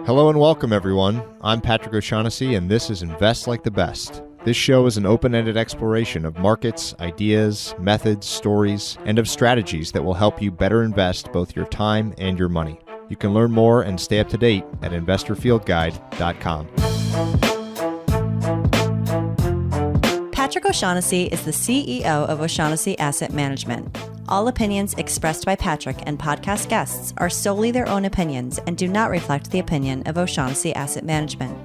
Hello and welcome, everyone. I'm Patrick O'Shaughnessy, and this is Invest Like the Best. This show is an open-ended exploration of markets, ideas, methods, stories, and of strategies that will help you better invest both your time and your money. You can learn more and stay up to date at investorfieldguide.com. Patrick O'Shaughnessy is the CEO of O'Shaughnessy Asset Management. All opinions expressed by Patrick and podcast guests are solely their own opinions and do not reflect the opinion of O'Shaughnessy Asset Management.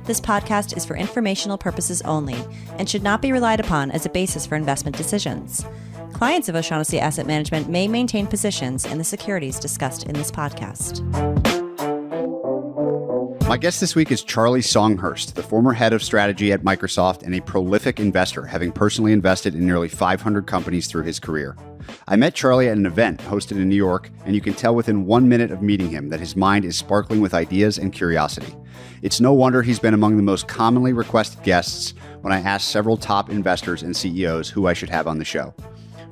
This podcast is for informational purposes only and should not be relied upon as a basis for investment decisions. Clients of O'Shaughnessy Asset Management may maintain positions in the securities discussed in this podcast. My guest this week is Charlie Songhurst, the former head of strategy at Microsoft and a prolific investor, having personally invested in nearly 500 companies through his career. I met Charlie at an event hosted in New York, and you can tell within 1 minute of meeting him that his mind is sparkling with ideas and curiosity. It's no wonder he's been among the most commonly requested guests when I asked several top investors and CEOs who I should have on the show.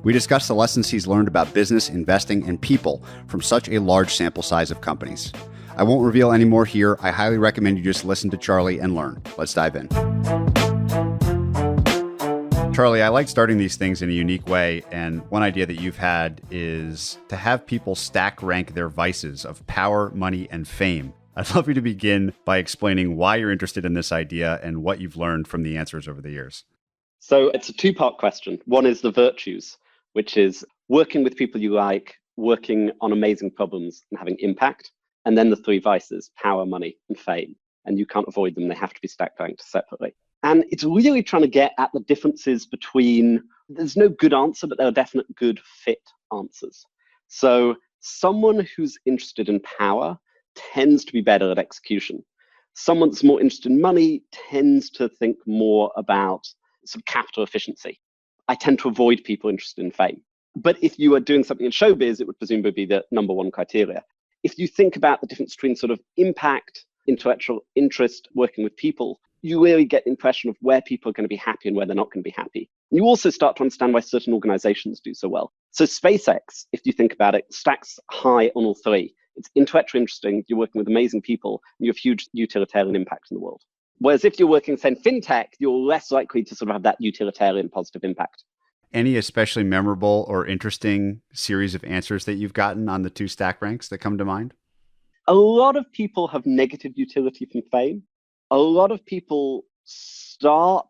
We discussed the lessons he's learned about business, investing, and people from such a large sample size of companies. I won't reveal any more here. I highly recommend you just listen to Charlie and learn. Let's dive in. Charlie, I like starting these things in a unique way, and one idea that you've had is to have people stack rank their vices of power, money, and fame. I'd love you to begin by explaining why you're interested in this idea and what you've learned from the answers over the years. So it's a two-part question. One is the virtues, which is working with people you like, working on amazing problems and having impact. And then the three vices, power, money, and fame. And you can't avoid them. They have to be stack ranked separately. And it's really trying to get at the differences between, there's no good answer, but there are definite good fit answers. So someone who's interested in power tends to be better at execution. Someone that's more interested in money tends to think more about some capital efficiency. I tend to avoid people interested in fame. But if you are doing something in showbiz, it would presumably be the number one criteria. If you think about the difference between sort of impact, intellectual interest, working with people, you really get the impression of where people are going to be happy and where they're not going to be happy. You also start to understand why certain organizations do so well. So SpaceX, if you think about it, stacks high on all three. It's intellectually interesting, you're working with amazing people, and you have huge utilitarian impact in the world. Whereas if you're working, say, in fintech, you're less likely to sort of have that utilitarian positive impact. Any especially memorable or interesting series of answers that you've gotten on the two stack ranks that come to mind? A lot of people have negative utility from fame. A lot of people start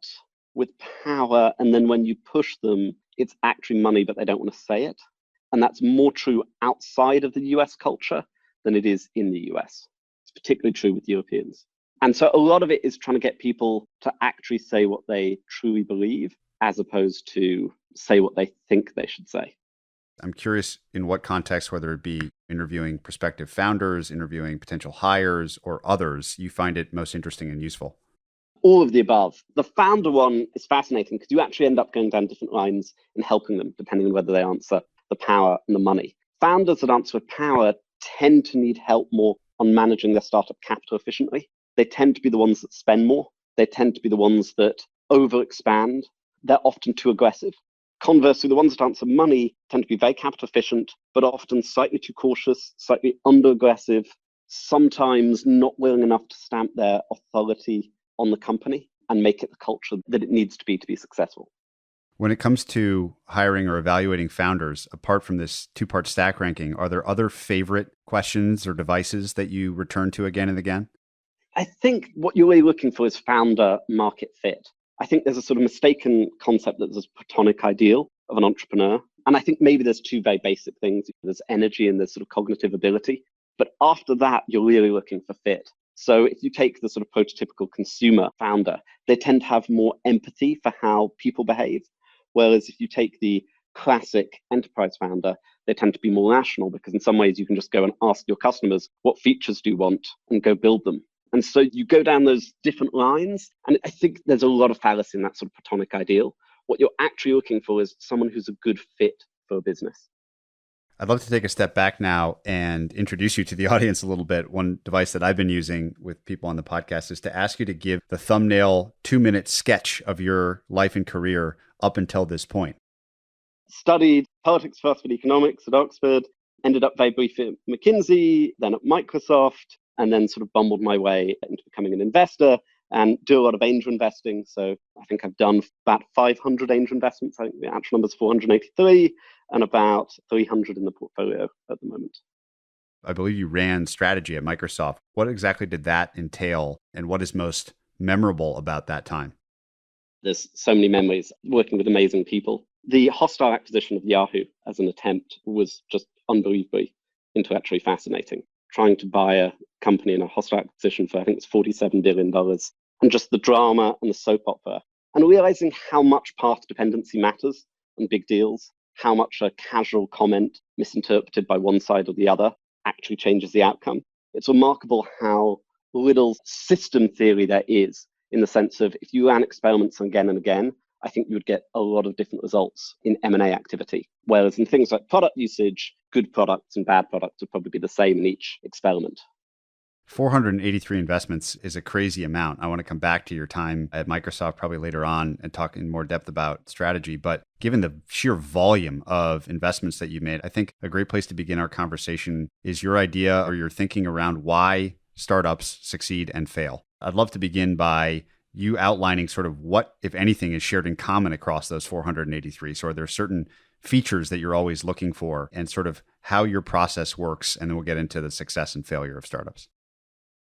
with power, and then when you push them, it's actually money, but they don't want to say it. And that's more true outside of the US culture than it is in the US. It's particularly true with Europeans. And so a lot of it is trying to get people to actually say what they truly believe, as opposed to say what they think they should say. I'm curious in what context, whether it be interviewing prospective founders, interviewing potential hires, or others, you find it most interesting and useful. All of the above. The founder one is fascinating because you actually end up going down different lines and helping them, depending on whether they answer the power and the money. Founders that answer with power tend to need help more on managing their startup capital efficiently. They tend to be the ones that spend more. They tend to be the ones that overexpand. They're often too aggressive. Conversely, the ones that answer money tend to be very capital efficient, but often slightly too cautious, slightly under-aggressive, sometimes not willing enough to stamp their authority on the company and make it the culture that it needs to be successful. When it comes to hiring or evaluating founders, apart from this two-part stack ranking, are there other favorite questions or devices that you return to again and again? I think what you're really looking for is founder market fit. I think there's a sort of mistaken concept that there's a platonic ideal of an entrepreneur. And I think maybe there's two very basic things. There's energy and there's sort of cognitive ability. But after that, you're really looking for fit. So if you take the sort of prototypical consumer founder, they tend to have more empathy for how people behave. Whereas if you take the classic enterprise founder, they tend to be more rational because in some ways you can just go and ask your customers, what features do you want, and go build them. And so you go down those different lines, and I think there's a lot of fallacy in that sort of platonic ideal. What you're actually looking for is someone who's a good fit for a business. I'd love to take a step back now and introduce you to the audience a little bit. One device that I've been using with people on the podcast is to ask you to give the thumbnail 2-minute sketch of your life and career up until this point. Studied politics, philosophy, and economics at Oxford, ended up very briefly at McKinsey, then at Microsoft, and then sort of bumbled my way into becoming an investor and do a lot of angel investing. So I think I've done about 500 angel investments. I think the actual number is 483 and about 300 in the portfolio at the moment. I believe you ran strategy at Microsoft. What exactly did that entail, and what is most memorable about that time? There's so many memories working with amazing people. The hostile acquisition of Yahoo as an attempt was just unbelievably intellectually fascinating. Trying to buy a company in a hostile acquisition for, I think it's $47 billion, and just the drama and the soap opera, and realizing how much path dependency matters in big deals, how much a casual comment misinterpreted by one side or the other actually changes the outcome. It's remarkable how little system theory there is, in the sense of if you ran experiments again and again, I think you would get a lot of different results in M&A activity. Whereas in things like product usage, good products and bad products would probably be the same in each experiment. 483 investments is a crazy amount. I want to come back to your time at Microsoft probably later on and talk in more depth about strategy. But given the sheer volume of investments that you made, I think a great place to begin our conversation is your idea or your thinking around why startups succeed and fail. I'd love to begin by you outlining sort of what, if anything, is shared in common across those 483. So are there certain features that you're always looking for and sort of how your process works? And then we'll get into the success and failure of startups.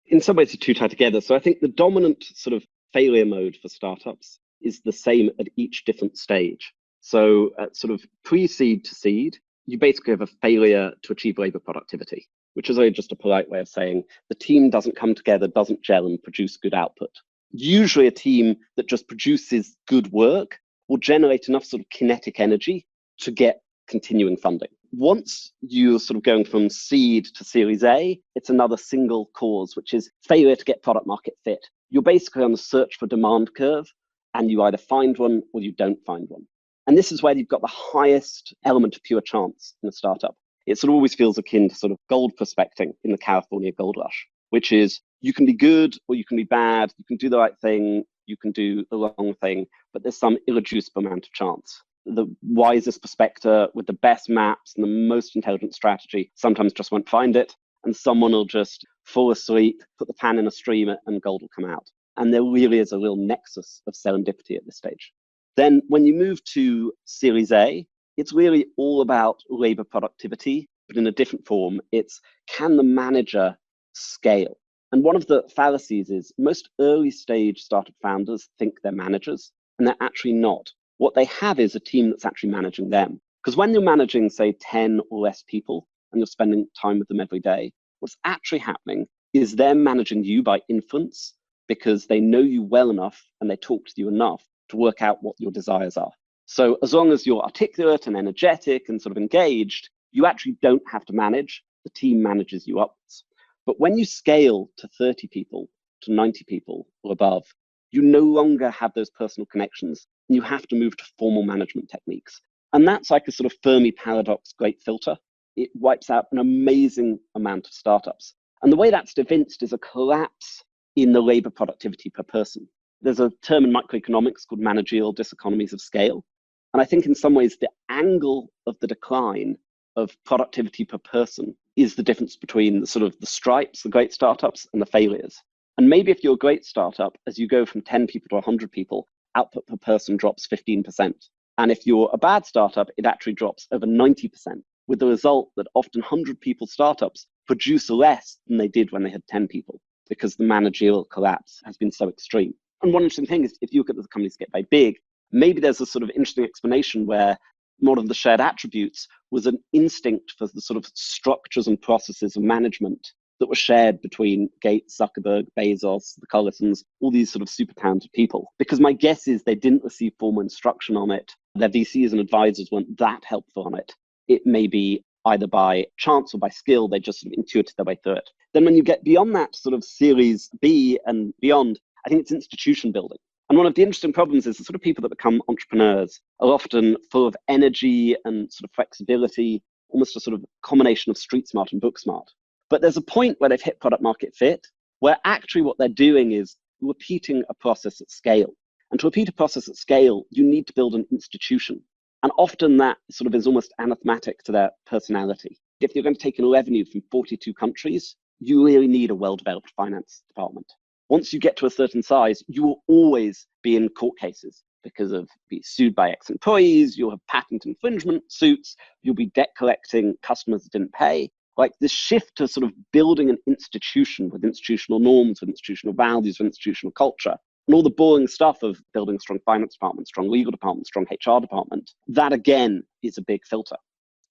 In some ways, the two tie together. So I think the dominant sort of failure mode for startups is the same at each different stage. So at sort of pre-seed to seed, you basically have a failure to achieve labor productivity, which is really just a polite way of saying the team doesn't come together, doesn't gel and produce good output. Usually a team that just produces good work will generate enough sort of kinetic energy to get continuing funding. Once you're sort of going from seed to Series A, it's another single cause, which is failure to get product market fit. You're basically on the search for demand curve, and you either find one or you don't find one. And this is where you've got the highest element of pure chance in a startup. It sort of always feels akin to sort of gold prospecting in the California gold rush, which is you can be good or you can be bad, you can do the right thing, you can do the wrong thing, but there's some irreducible amount of chance. The wisest prospector with the best maps and the most intelligent strategy sometimes just won't find it, and someone will just fall asleep, put the pan in a stream, and gold will come out. And there really is a real nexus of serendipity at this stage. Then when you move to Series A, it's really all about labor productivity, but in a different form. It's can the manager scale? And one of the fallacies is most early stage startup founders think they're managers, and they're actually not. What they have is a team that's actually managing them. Because when you're managing, say, 10 or less people, and you're spending time with them every day, what's actually happening is they're managing you by inference because they know you well enough and they talk to you enough to work out what your desires are. So as long as you're articulate and energetic and sort of engaged, you actually don't have to manage. The team manages you upwards. But when you scale to 30 people, to 90 people or above, you no longer have those personal connections. And you have to move to formal management techniques. And that's like a sort of Fermi paradox great filter. It wipes out an amazing amount of startups. And the way that's evinced is a collapse in the labor productivity per person. There's a term in microeconomics called managerial diseconomies of scale. And I think in some ways, the angle of the decline of productivity per person is the difference between the sort of the stripes, the great startups, and the failures. And maybe if you're a great startup, as you go from 10 people to 100 people, output per person drops 15%. And if you're a bad startup, it actually drops over 90%, with the result that often 100 people startups produce less than they did when they had 10 people, because the managerial collapse has been so extreme. And one interesting thing is if you look at the companies get very big, maybe there's a sort of interesting explanation where one of the shared attributes was an instinct for the sort of structures and processes of management that were shared between Gates, Zuckerberg, Bezos, the Collisons, all these sort of super talented people. Because my guess is they didn't receive formal instruction on it. Their VCs and advisors weren't that helpful on it. It may be either by chance or by skill, they just sort of intuited their way through it. Then when you get beyond that sort of Series B and beyond, I think it's institution building. And one of the interesting problems is the sort of people that become entrepreneurs are often full of energy and sort of flexibility, almost a sort of combination of street smart and book smart. But there's a point where they've hit product market fit, where actually what they're doing is repeating a process at scale. And to repeat a process at scale, you need to build an institution. And often that sort of is almost anathematic to their personality. If you're going to take in revenue from 42 countries, you really need a well-developed finance department. Once you get to a certain size, you will always be in court cases because of being sued by ex-employees, you'll have patent infringement suits, you'll be debt collecting customers that didn't pay. Like this shift to sort of building an institution with institutional norms, with institutional values, with institutional culture, and all the boring stuff of building a strong finance department, strong legal department, strong HR department, that again is a big filter.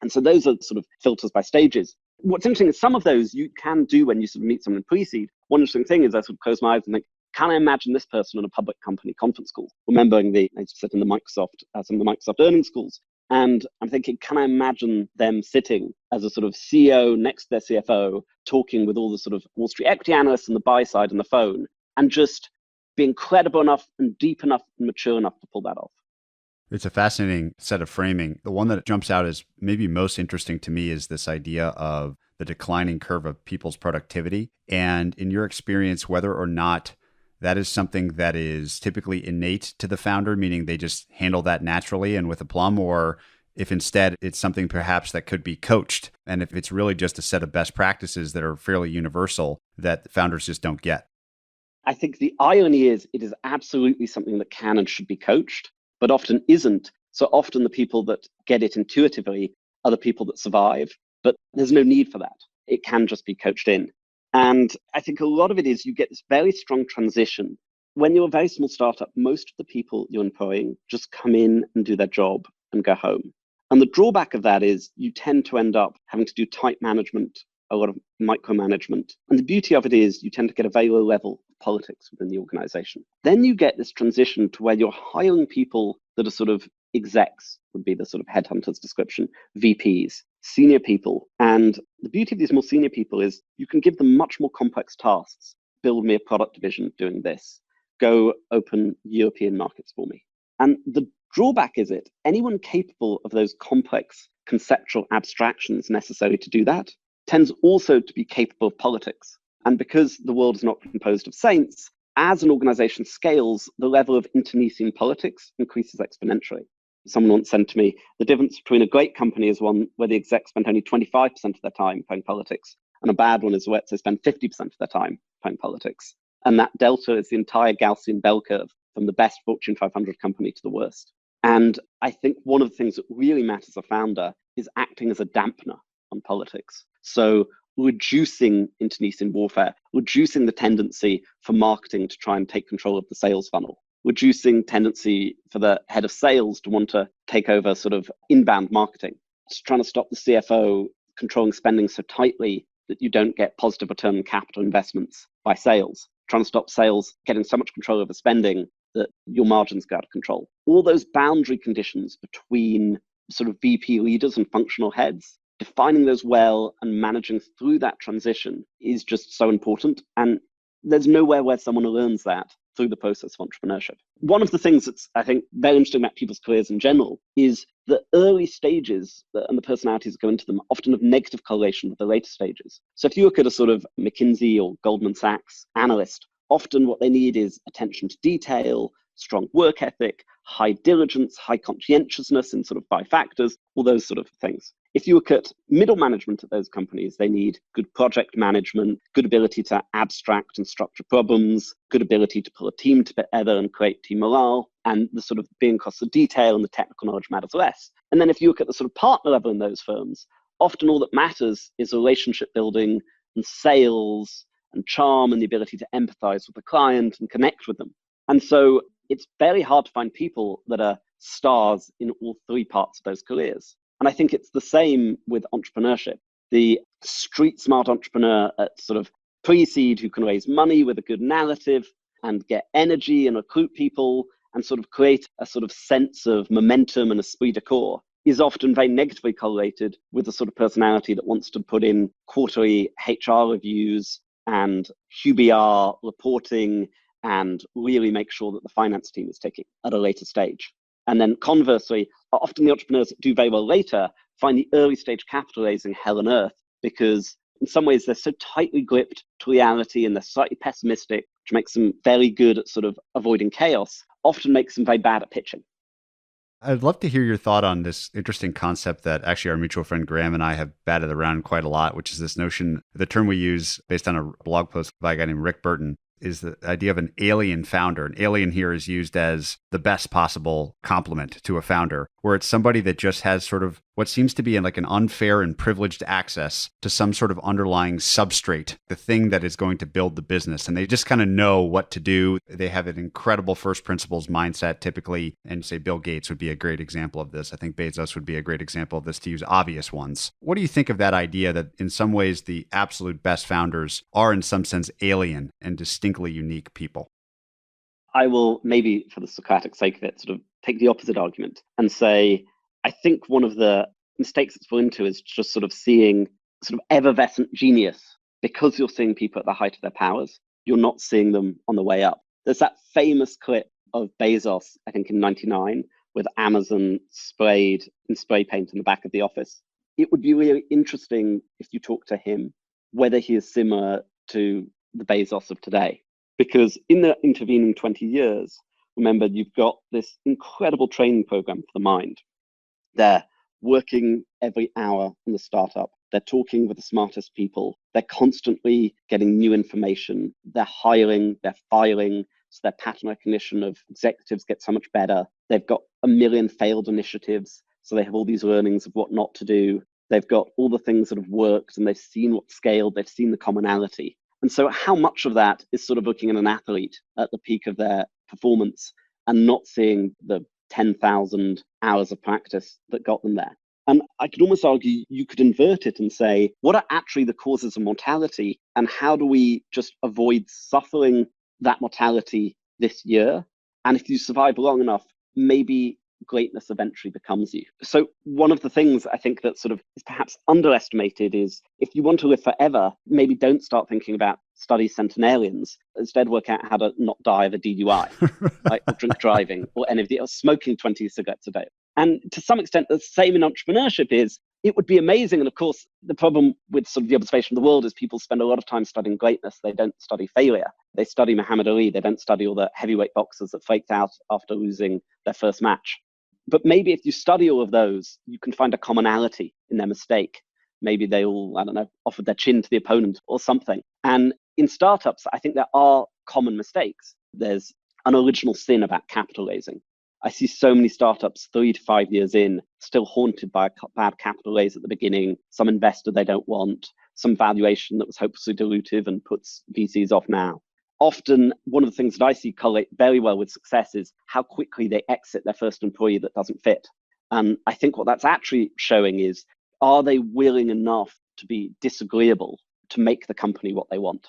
And so those are sort of filters by stages. What's interesting is some of those you can do when you sort of meet someone in pre-seed. One interesting thing is I sort of close my eyes and think, can I imagine this person in a public company conference call? Remembering I used to sit in the Microsoft, some of the Microsoft earnings calls. And I'm thinking, can I imagine them sitting as a sort of CEO next to their CFO, talking with all the sort of Wall Street equity analysts on the buy side on the phone, and just being credible enough and deep enough and mature enough to pull that off? It's a fascinating set of framing. The one that jumps out as maybe most interesting to me is this idea of the declining curve of people's productivity. And in your experience, whether or not that is something that is typically innate to the founder, meaning they just handle that naturally and with aplomb, or if instead it's something perhaps that could be coached, and if it's really just a set of best practices that are fairly universal that founders just don't get. I think the irony is it is absolutely something that can and should be coached, but often isn't. So often the people that get it intuitively are the people that survive, but there's no need for that. It can just be coached in. And I think a lot of it is you get this very strong transition. When you're a very small startup, most of the people you're employing just come in and do their job and go home. And the drawback of that is you tend to end up having to do tight management, a lot of micromanagement. And the beauty of it is you tend to get a very low level of politics within the organization. Then you get this transition to where you're hiring people that are sort of execs, would be the sort of headhunter's description, VPs, senior people. And the beauty of these more senior people is you can give them much more complex tasks. Build me a product division doing this. Go open European markets for me. And the drawback is anyone capable of those complex conceptual abstractions necessary to do that tends also to be capable of politics. And because the world is not composed of saints, as an organization scales, the level of internecine politics increases exponentially. Someone once said to me, the difference between a great company is one where the execs spend only 25% of their time playing politics, and a bad one is where they spend 50% of their time playing politics. And that delta is the entire Gaussian bell curve from the best Fortune 500 company to the worst. And I think one of the things that really matters as a founder is acting as a dampener on politics. So reducing internecine warfare, reducing the tendency for marketing to try and take control of the sales funnel, reducing tendency for the head of sales to want to take over sort of inbound marketing, just trying to stop the CFO controlling spending so tightly that you don't get positive return on capital investments by sales, trying to stop sales getting so much control over spending that your margins go out of control. All those boundary conditions between sort of VP leaders and functional heads, defining those well and managing through that transition is just so important. And there's nowhere where someone learns that through the process of entrepreneurship. One of the things that's, I think, very interesting about people's careers in general is the early stages and the personalities that go into them often have negative correlation with the later stages. So if you look at a sort of McKinsey or Goldman Sachs analyst, often what they need is attention to detail, strong work ethic, high diligence, high conscientiousness in sort of 5 factors, all those sort of things. If you look at middle management at those companies, they need good project management, good ability to abstract and structure problems, good ability to pull a team together and create team morale, and the sort of being across the detail and the technical knowledge matters less. And then if you look at the sort of partner level in those firms, often all that matters is relationship building and sales and charm and the ability to empathize with the client and connect with them. And so it's very hard to find people that are stars in all 3 parts of those careers. And I think it's the same with entrepreneurship. The street smart entrepreneur at sort of pre-seed who can raise money with a good narrative and get energy and recruit people and sort of create a sort of sense of momentum and esprit de corps is often very negatively correlated with the sort of personality that wants to put in quarterly HR reviews and QBR reporting and really make sure that the finance team is ticking at a later stage. And then conversely, often the entrepreneurs that do very well later find the early stage capital raising hell on earth because in some ways they're so tightly gripped to reality and they're slightly pessimistic, which makes them very good at sort of avoiding chaos, often makes them very bad at pitching. I'd love to hear your thought on this interesting concept that actually our mutual friend Gramm and I have batted around quite a lot, which is this notion, the term we use based on a blog post by a guy named Rick Burton, is the idea of an alien founder. An alien here is used as the best possible complement to a founder, where it's somebody that just has sort of what seems to be like an unfair and privileged access to some sort of underlying substrate, the thing that is going to build the business. And they just kind of know what to do. They have an incredible first principles mindset typically. And say Bill Gates would be a great example of this. I think Bezos would be a great example of this, to use obvious ones. What do you think of that idea that in some ways the absolute best founders are in some sense alien and distinctly unique people? I will, maybe for the Socratic sake of it, sort of take the opposite argument and say, I think one of the mistakes that's fallen into is just sort of seeing sort of effervescent genius. Because you're seeing people at the height of their powers, you're not seeing them on the way up. There's that famous clip of Bezos, I think in 99, with Amazon sprayed in spray paint in the back of the office. It would be really interesting if you talk to him, whether he is similar to the Bezos of today. Because in the intervening 20 years, remember, you've got this incredible training program for the mind. They're working every hour on the startup. They're talking with the smartest people. They're constantly getting new information. They're hiring, they're firing. So their pattern recognition of executives gets so much better. They've got a million failed initiatives. So they have all these learnings of what not to do. They've got all the things that have worked and they've seen what scaled. They've seen the commonality. And so how much of that is sort of looking at an athlete at the peak of their performance and not seeing the 10,000 hours of practice that got them there? And I could almost argue you could invert it and say, what are actually the causes of mortality? And how do we just avoid suffering that mortality this year? And if you survive long enough, maybe greatness eventually becomes you. So one of the things I think that sort of is perhaps underestimated is if you want to live forever, maybe don't start thinking about study centenarians. Instead, work out how to not die of a DUI, right? Or drink driving, or any of the, or smoking 20 cigarettes a day. And to some extent, the same in entrepreneurship is, it would be amazing. And of course, the problem with sort of the observation of the world is people spend a lot of time studying greatness. They don't study failure. They study Muhammad Ali. They don't study all the heavyweight boxers that flaked out after losing their first match. But maybe if you study all of those, you can find a commonality in their mistake. Maybe they all, I don't know, offered their chin to the opponent or something. And in startups, I think there are common mistakes. There's an original sin about capital raising. I see so many startups 3 to 5 years in, still haunted by a bad capital raise at the beginning, some investor they don't want, some valuation that was hopelessly dilutive and puts VCs off now. Often, one of the things that I see correlate very well with success is how quickly they exit their first employee that doesn't fit. And I think what that's actually showing is, are they willing enough to be disagreeable to make the company what they want?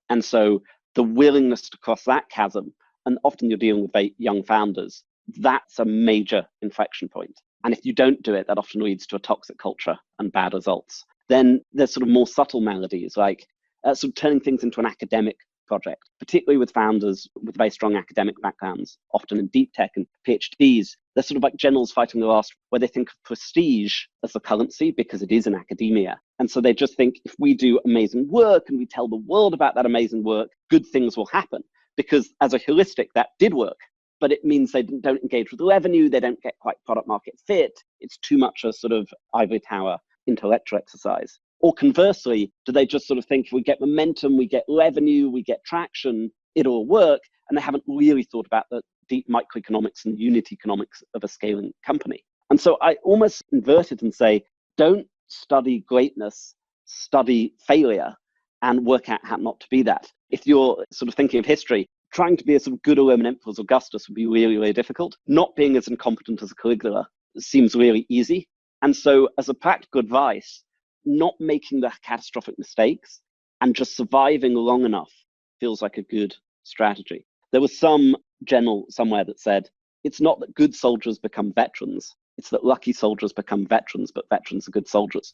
And so the willingness to cross that chasm, and often you're dealing with very young founders, that's a major inflection point. And if you don't do it, that often leads to a toxic culture and bad results. Then there's sort of more subtle maladies, like sort of turning things into an academic project, particularly with founders with very strong academic backgrounds, often in deep tech and PhDs. They're sort of like generals fighting the last, where they think of prestige as the currency because it is in academia. And so they just think if we do amazing work and we tell the world about that amazing work, good things will happen. Because as a heuristic, that did work. But it means they don't engage with the revenue, they don't get quite product market fit. It's too much a sort of ivory tower intellectual exercise. Or conversely, do they just sort of think if we get momentum, we get revenue, we get traction, it'll work, and they haven't really thought about the deep microeconomics and unit economics of a scaling company. And so I almost invert it and say, don't study greatness, study failure, and work out how not to be that. If you're sort of thinking of history, trying to be a sort of good Roman emperor as Augustus would be really, really difficult. Not being as incompetent as a Caligula seems really easy. And so as a practical advice, not making the catastrophic mistakes and just surviving long enough feels like a good strategy. There was some general somewhere that said, it's not that good soldiers become veterans, it's that lucky soldiers become veterans, but veterans are good soldiers.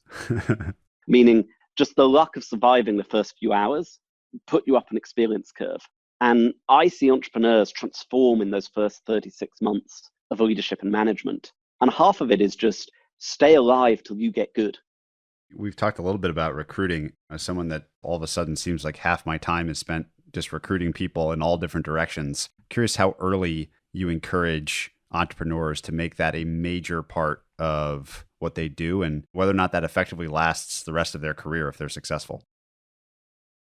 Meaning just the luck of surviving the first few hours put you up an experience curve. And I see entrepreneurs transform in those first 36 months of leadership and management. And half of it is just stay alive till you get good. We've talked a little bit about recruiting. As someone that all of a sudden seems like half my time is spent just recruiting people in all different directions. Curious how early you encourage entrepreneurs to make that a major part of what they do, and whether or not that effectively lasts the rest of their career if they're successful?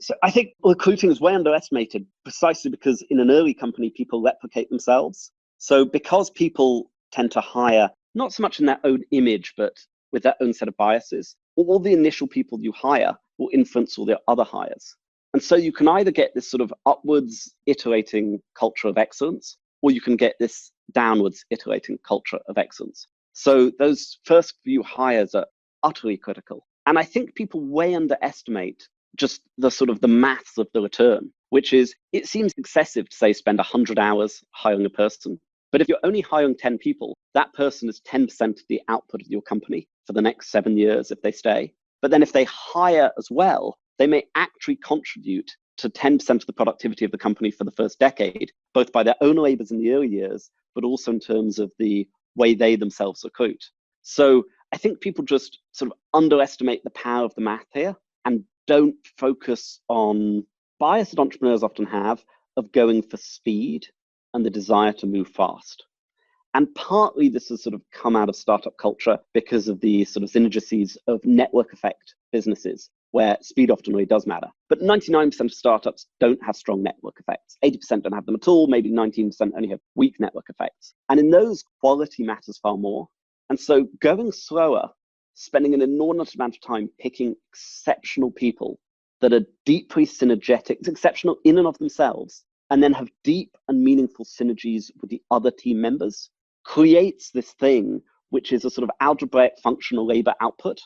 So I think recruiting is way underestimated precisely because in an early company, people replicate themselves. So because people tend to hire, not so much in their own image, but with their own set of biases, all the initial people you hire will influence all the other hires. And so you can either get this sort of upwards iterating culture of excellence, or you can get this downwards iterating culture of excellence. So those first few hires are utterly critical. And I think people way underestimate just the sort of the maths of the return, which is, it seems excessive to say spend 100 hours hiring a person. But if you're only hiring 10 people, that person is 10% of the output of your company for the next 7 years if they stay. But then if they hire as well, they may actually contribute to 10% of the productivity of the company for the first decade, both by their own labors in the early years, but also in terms of the way they themselves recruit. So I think people just sort of underestimate the power of the math here and don't focus on bias that entrepreneurs often have of going for speed and the desire to move fast. And partly this has sort of come out of startup culture because of the sort of synergies of network effect businesses, where speed often really does matter. But 99% of startups don't have strong network effects. 80% don't have them at all. Maybe 19% only have weak network effects. And in those, quality matters far more. And so going slower, spending an inordinate amount of time picking exceptional people that are deeply synergetic, exceptional in and of themselves, and then have deep and meaningful synergies with the other team members, creates this thing which is a sort of algebraic functional labor output.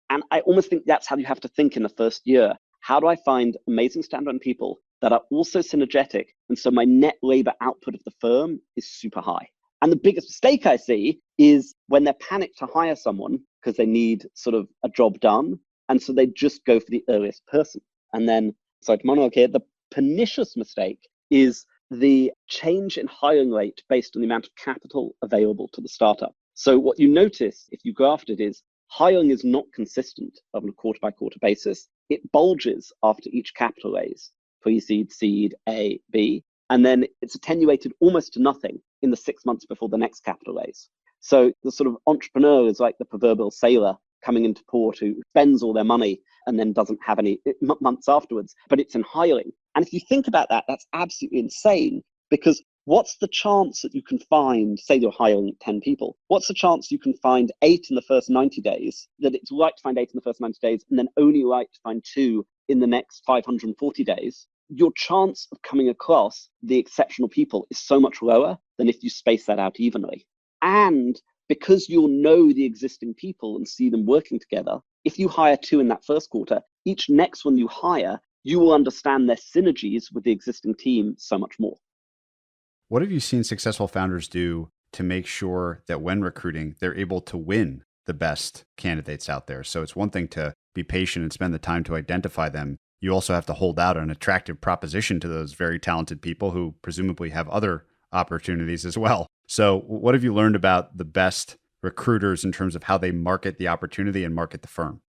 And I almost think that's how you have to think in the first year. How do I find amazing stand-alone people that are also synergetic? And so my net labor output of the firm is super high. And the biggest mistake I see is when they're panicked to hire someone because they need sort of a job done. And so they just go for the earliest person. And then, sorry to monologue here, the pernicious mistake is the change in hiring rate based on the amount of capital available to the startup. So what you notice if you graphed it is hiring is not consistent on a quarter by quarter basis. It bulges after each capital raise, pre-seed, seed, A, B, and then it's attenuated almost to nothing in the 6 months before the next capital raise. So the sort of entrepreneur is like the proverbial sailor coming into port who spends all their money and then doesn't have any months afterwards, but it's in hiring. And if you think about that, that's absolutely insane, because what's the chance that you can find, say you're hiring 10 people, what's the chance you can find 8 in the first 90 days, that it's right to find 8 in the first 90 days, and then only right to find 2 in the next 540 days? Your chance of coming across the exceptional people is so much lower than if you space that out evenly. And because you'll know the existing people and see them working together, if you hire 2 in that first quarter, each next one you hire, you will understand their synergies with the existing team so much more. What have you seen successful founders do to make sure that when recruiting, they're able to win the best candidates out there? So it's one thing to be patient and spend the time to identify them. You also have to hold out an attractive proposition to those very talented people who presumably have other opportunities as well. So what have you learned about the best recruiters in terms of how they market the opportunity and market the firm?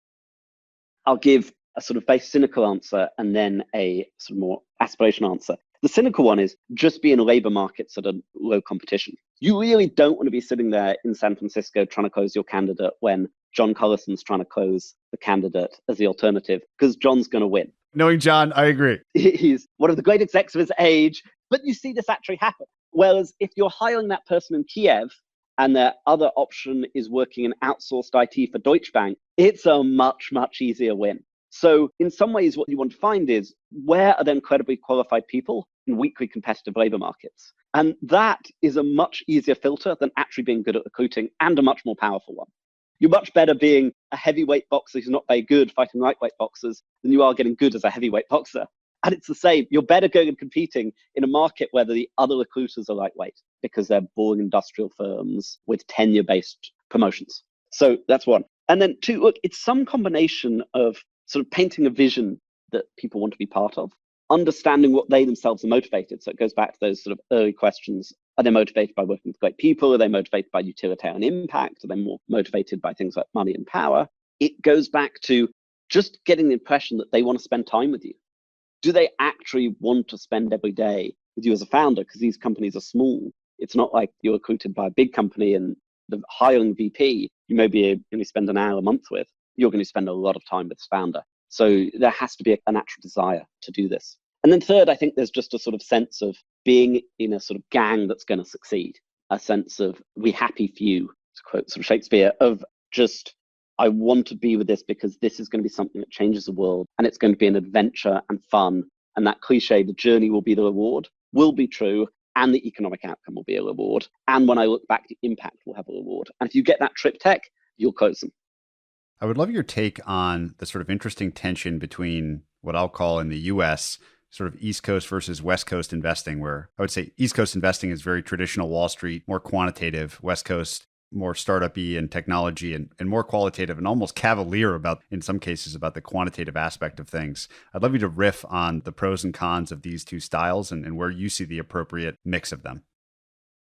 I'll give a sort of very cynical answer and then a sort of more aspirational answer. The cynical one is just be in labor markets at a low competition. You really don't want to be sitting there in San Francisco trying to close your candidate when John Collison's trying to close the candidate as the alternative, because John's going to win. Knowing John, I agree. He's one of the great execs of his age, but you see this actually happen. Whereas if you're hiring that person in Kiev and their other option is working in outsourced IT for Deutsche Bank, it's a much, much easier win. So in some ways, what you want to find is where are the incredibly qualified people in weakly competitive labor markets? And that is a much easier filter than actually being good at recruiting, and a much more powerful one. You're much better being a heavyweight boxer who's not very good fighting lightweight boxers than you are getting good as a heavyweight boxer. And it's the same. You're better going and competing in a market where the other recruiters are lightweight because they're boring industrial firms with tenure-based promotions. So that's one. And then 2, look, it's some combination of sort of painting a vision that people want to be part of, understanding what they themselves are motivated. So it goes back to those sort of early questions. Are they motivated by working with great people? Are they motivated by utilitarian impact? Are they more motivated by things like money and power? It goes back to just getting the impression that they want to spend time with you. Do they actually want to spend every day with you as a founder? Because these companies are small. It's not like you're recruited by a big company and the hiring VP, you may be going to spend an hour a month with. You're going to spend a lot of time with this founder. So there has to be a natural desire to do this. And then third, I think there's just a sort of sense of being in a sort of gang that's going to succeed, a sense of we happy few, to quote sort of Shakespeare, of just, I want to be with this because this is going to be something that changes the world and it's going to be an adventure and fun. And that cliche, the journey will be the reward, will be true, and the economic outcome will be a reward. And when I look back, the impact will have a reward. And if you get that triptych, you'll close them. I would love your take on the sort of interesting tension between what I'll call in the US, sort of East Coast versus West Coast investing, where I would say East Coast investing is very traditional Wall Street, more quantitative, West Coast more startup-y and technology and more qualitative and almost cavalier about, in some cases, about the quantitative aspect of things. I'd love you to riff on the pros and cons of these two styles and where you see the appropriate mix of them.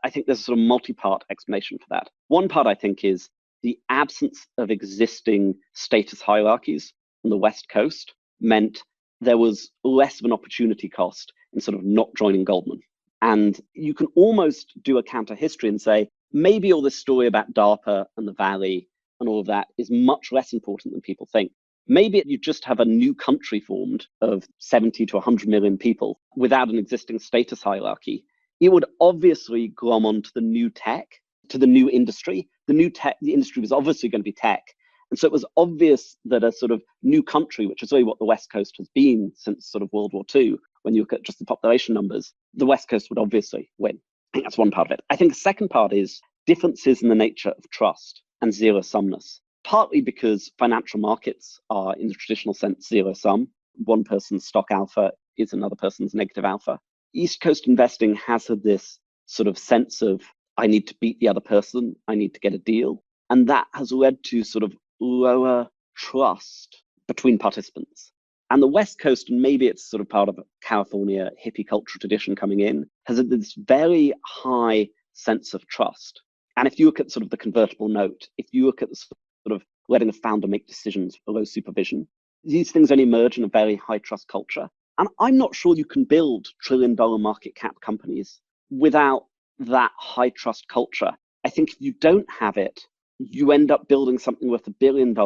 I think there's a sort of multi-part explanation for that. One part, I think, is the absence of existing status hierarchies on the West Coast meant there was less of an opportunity cost in sort of not joining Goldman. And you can almost do a counter history and say, maybe all this story about DARPA and the Valley and all of that is much less important than people think. Maybe you just have a new country formed of 70 to 100 million people without an existing status hierarchy. It would obviously glom onto the new tech, to the new industry. The new tech, the industry was obviously going to be tech. And so it was obvious that a sort of new country, which is really what the West Coast has been since sort of World War II, when you look at just the population numbers, the West Coast would obviously win. I think that's one part of it. I think the second part is differences in the nature of trust and zero-sumness, partly because financial markets are, in the traditional sense, zero-sum. One person's stock alpha is another person's negative alpha. East Coast investing has had this sort of sense of, I need to beat the other person, I need to get a deal. And that has led to sort of lower trust between participants. And the West Coast, and maybe it's sort of part of a California hippie culture tradition coming in, has this very high sense of trust. And if you look at sort of the convertible note, if you look at the sort of letting a founder make decisions below supervision, these things only emerge in a very high trust culture. And I'm not sure you can build trillion-dollar market cap companies without that high trust culture. I think if you don't have it, you end up building something worth $1 billion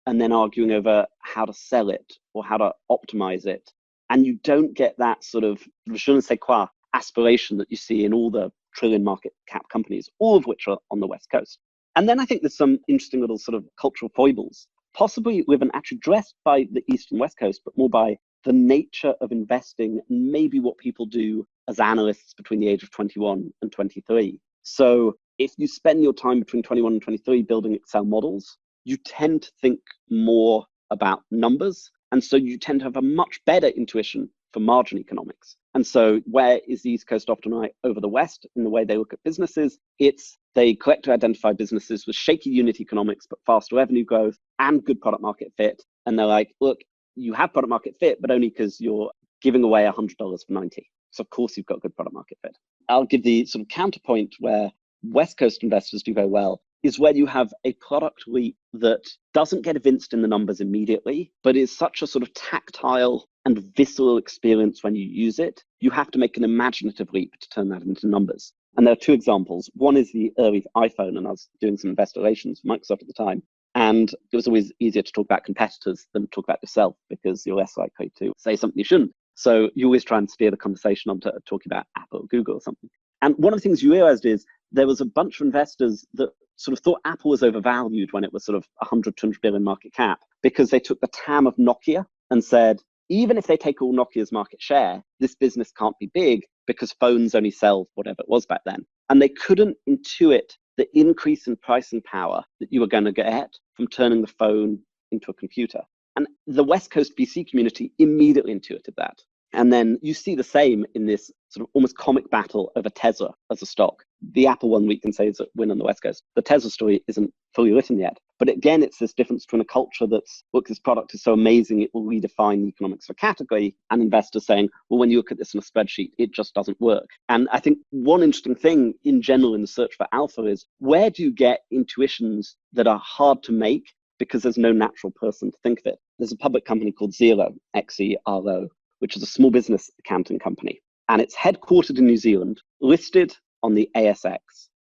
and then arguing over how to sell it or how to optimize it. And you don't get that sort of je ne sais quoi aspiration that you see in all the trillion market cap companies, all of which are on the West Coast. And then I think there's some interesting little sort of cultural foibles, possibly even actually addressed by the East and West Coast, but more by the nature of investing and maybe what people do as analysts between the age of 21 and 23. So if you spend your time between 21 and 23 building Excel models, you tend to think more about numbers. And so you tend to have a much better intuition for margin economics. And so where is the East Coast optimized over the West in the way they look at businesses? It's they collectively identify businesses with shaky unit economics, but faster revenue growth and good product market fit. And they're like, look, you have product market fit, but only because you're giving away $100 for 90. So of course you've got good product market fit. I'll give the sort of counterpoint where West Coast investors do very well is where you have a product leap that doesn't get evinced in the numbers immediately, but is such a sort of tactile and visceral experience when you use it. You have to make an imaginative leap to turn that into numbers. And there are two examples. One is the early iPhone, and I was doing some investor relations for Microsoft at the time. And it was always easier to talk about competitors than talk about yourself because you're less likely to say something you shouldn't. So you always try and steer the conversation onto talking about Apple or Google or something. And one of the things you realized is there was a bunch of investors that sort of thought Apple was overvalued when it was sort of 100, 200 billion market cap because they took the TAM of Nokia and said, even if they take all Nokia's market share, this business can't be big because phones only sell whatever it was back then. And they couldn't intuit the increase in pricing power that you were going to get from turning the phone into a computer. And the West Coast VC community immediately intuited that. And then you see the same in this sort of almost comic battle over Tesla as a stock. The Apple one we can say is a win on the West Coast. The Tesla story isn't fully written yet. But again, it's this difference between a culture that's, look, this product is so amazing, it will redefine the economics of a category, and investors saying, well, when you look at this in a spreadsheet, it just doesn't work. And I think one interesting thing in general in the search for alpha is, where do you get intuitions that are hard to make because there's no natural person to think of it? There's a public company called Xero, Xero, which is a small business accounting company. And it's headquartered in New Zealand, listed on the ASX.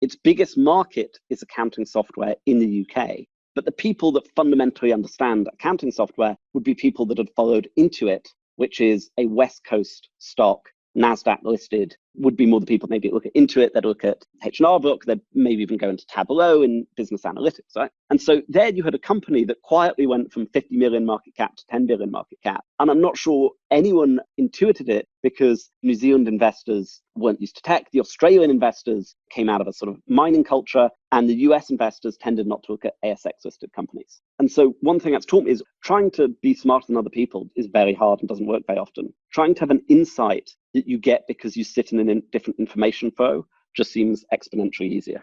Its biggest market is accounting software in the UK. But the people that fundamentally understand accounting software would be people that had followed Intuit, which is a West Coast stock, NASDAQ listed, would be more the people maybe look at Intuit, they'd look at H&R Block, they'd maybe even go into Tableau in business analytics, right? And so there you had a company that quietly went from 50 million market cap to 10 billion market cap. And I'm not sure anyone intuited it because New Zealand investors weren't used to tech. The Australian investors came out of a sort of mining culture, and the US investors tended not to look at ASX listed companies. And so one thing that's taught me is trying to be smarter than other people is very hard and doesn't work very often. Trying to have an insight that you get because you sit in a different information flow just seems exponentially easier.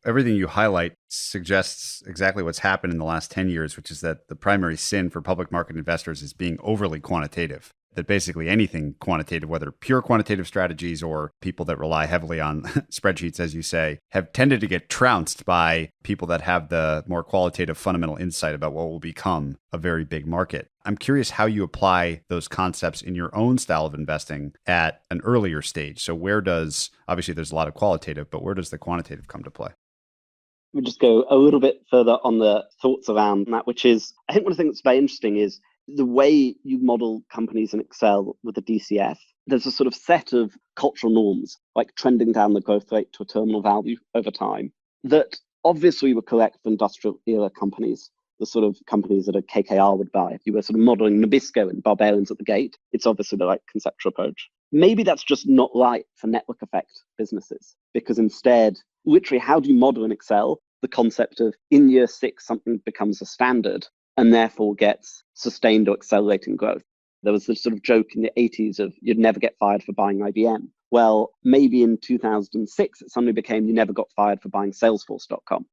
Everything you highlight suggests exactly what's happened in the last 10 years, which is that the primary sin for public market investors is being overly quantitative. That basically anything quantitative, whether pure quantitative strategies or people that rely heavily on spreadsheets, as you say, have tended to get trounced by people that have the more qualitative fundamental insight about what will become a very big market. I'm curious how you apply those concepts in your own style of investing at an earlier stage. So obviously there's a lot of qualitative, but where does the quantitative come to play? We'll just go a little bit further on the thoughts around that, which is, I think one of the things that's very interesting is the way you model companies in Excel with the DCF. There's a sort of set of cultural norms, like trending down the growth rate to a terminal value over time, that obviously were correct for industrial era companies, the sort of companies that a KKR would buy. If you were sort of modeling Nabisco and Barbarians at the gate, it's obviously the right conceptual approach. Maybe that's just not right for network effect businesses, because instead, literally, how do you model in Excel the concept of in year 6, something becomes a standard and therefore gets sustained or accelerating growth? There was this sort of joke in the 80s of you'd never get fired for buying IBM. Well, maybe in 2006, it suddenly became you never got fired for buying Salesforce.com.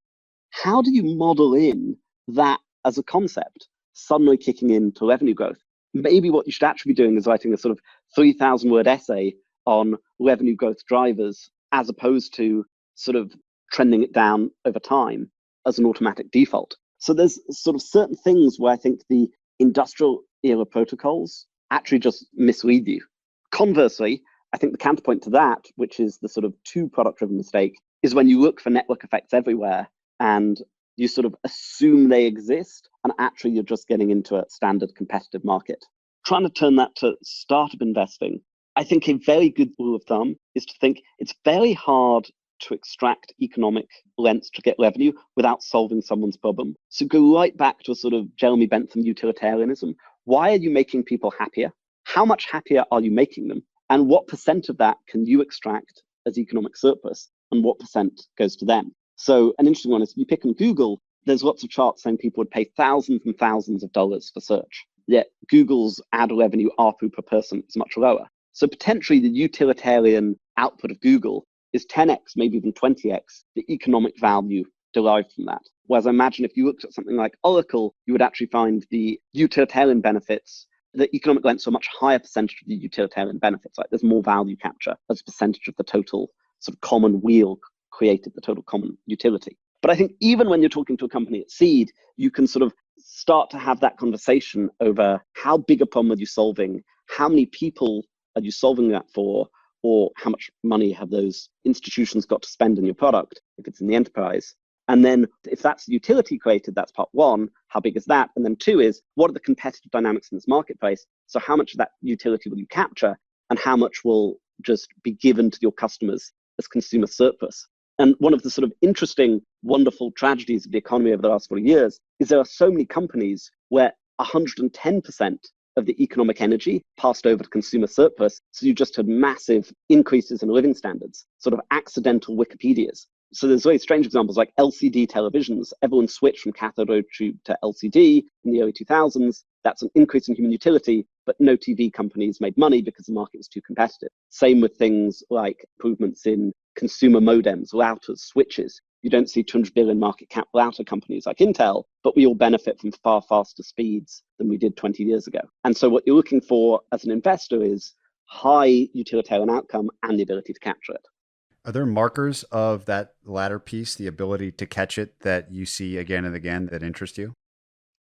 How do you model in that as a concept, suddenly kicking into revenue growth? Maybe what you should actually be doing is writing a sort of 3,000-word essay on revenue growth drivers, as opposed to sort of trending it down over time as an automatic default. So there's sort of certain things where I think the industrial era protocols actually just mislead you. Conversely, I think the counterpoint to that, which is the sort of too product-driven mistake, is when you look for network effects everywhere and you sort of assume they exist, and actually you're just getting into a standard competitive market. Trying to turn that to startup investing, I think a very good rule of thumb is to think it's very hard to extract economic rents to get revenue without solving someone's problem. So go right back to a sort of Jeremy Bentham utilitarianism. Why are you making people happier? How much happier are you making them? And what percent of that can you extract as economic surplus? And what percent goes to them? So an interesting one is you pick on Google, there's lots of charts saying people would pay thousands and thousands of dollars for search. Yet Google's ad revenue ARPU per person is much lower. So potentially the utilitarian output of Google is 10x, maybe even 20x, the economic value derived from that. Whereas I imagine if you looked at something like Oracle, you would actually find the utilitarian benefits, the economic rents are a much higher percentage of the utilitarian benefits. Like there's more value capture as a percentage of the total sort of common wheel created, the total common utility. But I think even when you're talking to a company at seed, you can sort of start to have that conversation over how big a problem are you solving, how many people are you solving that for, or how much money have those institutions got to spend on your product if it's in the enterprise. And then if that's utility created, that's part one, how big is that? And then two is, what are the competitive dynamics in this marketplace? So how much of that utility will you capture and how much will just be given to your customers as consumer surplus? And one of the sort of interesting, wonderful tragedies of the economy over the last 40 years is there are so many companies where 110% of the economic energy passed over to consumer surplus. So you just had massive increases in living standards, sort of accidental Wikipedias. So there's very strange examples like LCD televisions. Everyone switched from cathode ray tube to LCD in the early 2000s. That's an increase in human utility, but no TV companies made money because the market was too competitive. Same with things like improvements in consumer modems, routers, switches. You don't see 200 billion market cap router companies like Intel, but we all benefit from far faster speeds than we did 20 years ago. And so what you're looking for as an investor is high utilitarian outcome and the ability to capture it. Are there markers of that latter piece, the ability to catch it, that you see again and again that interest you?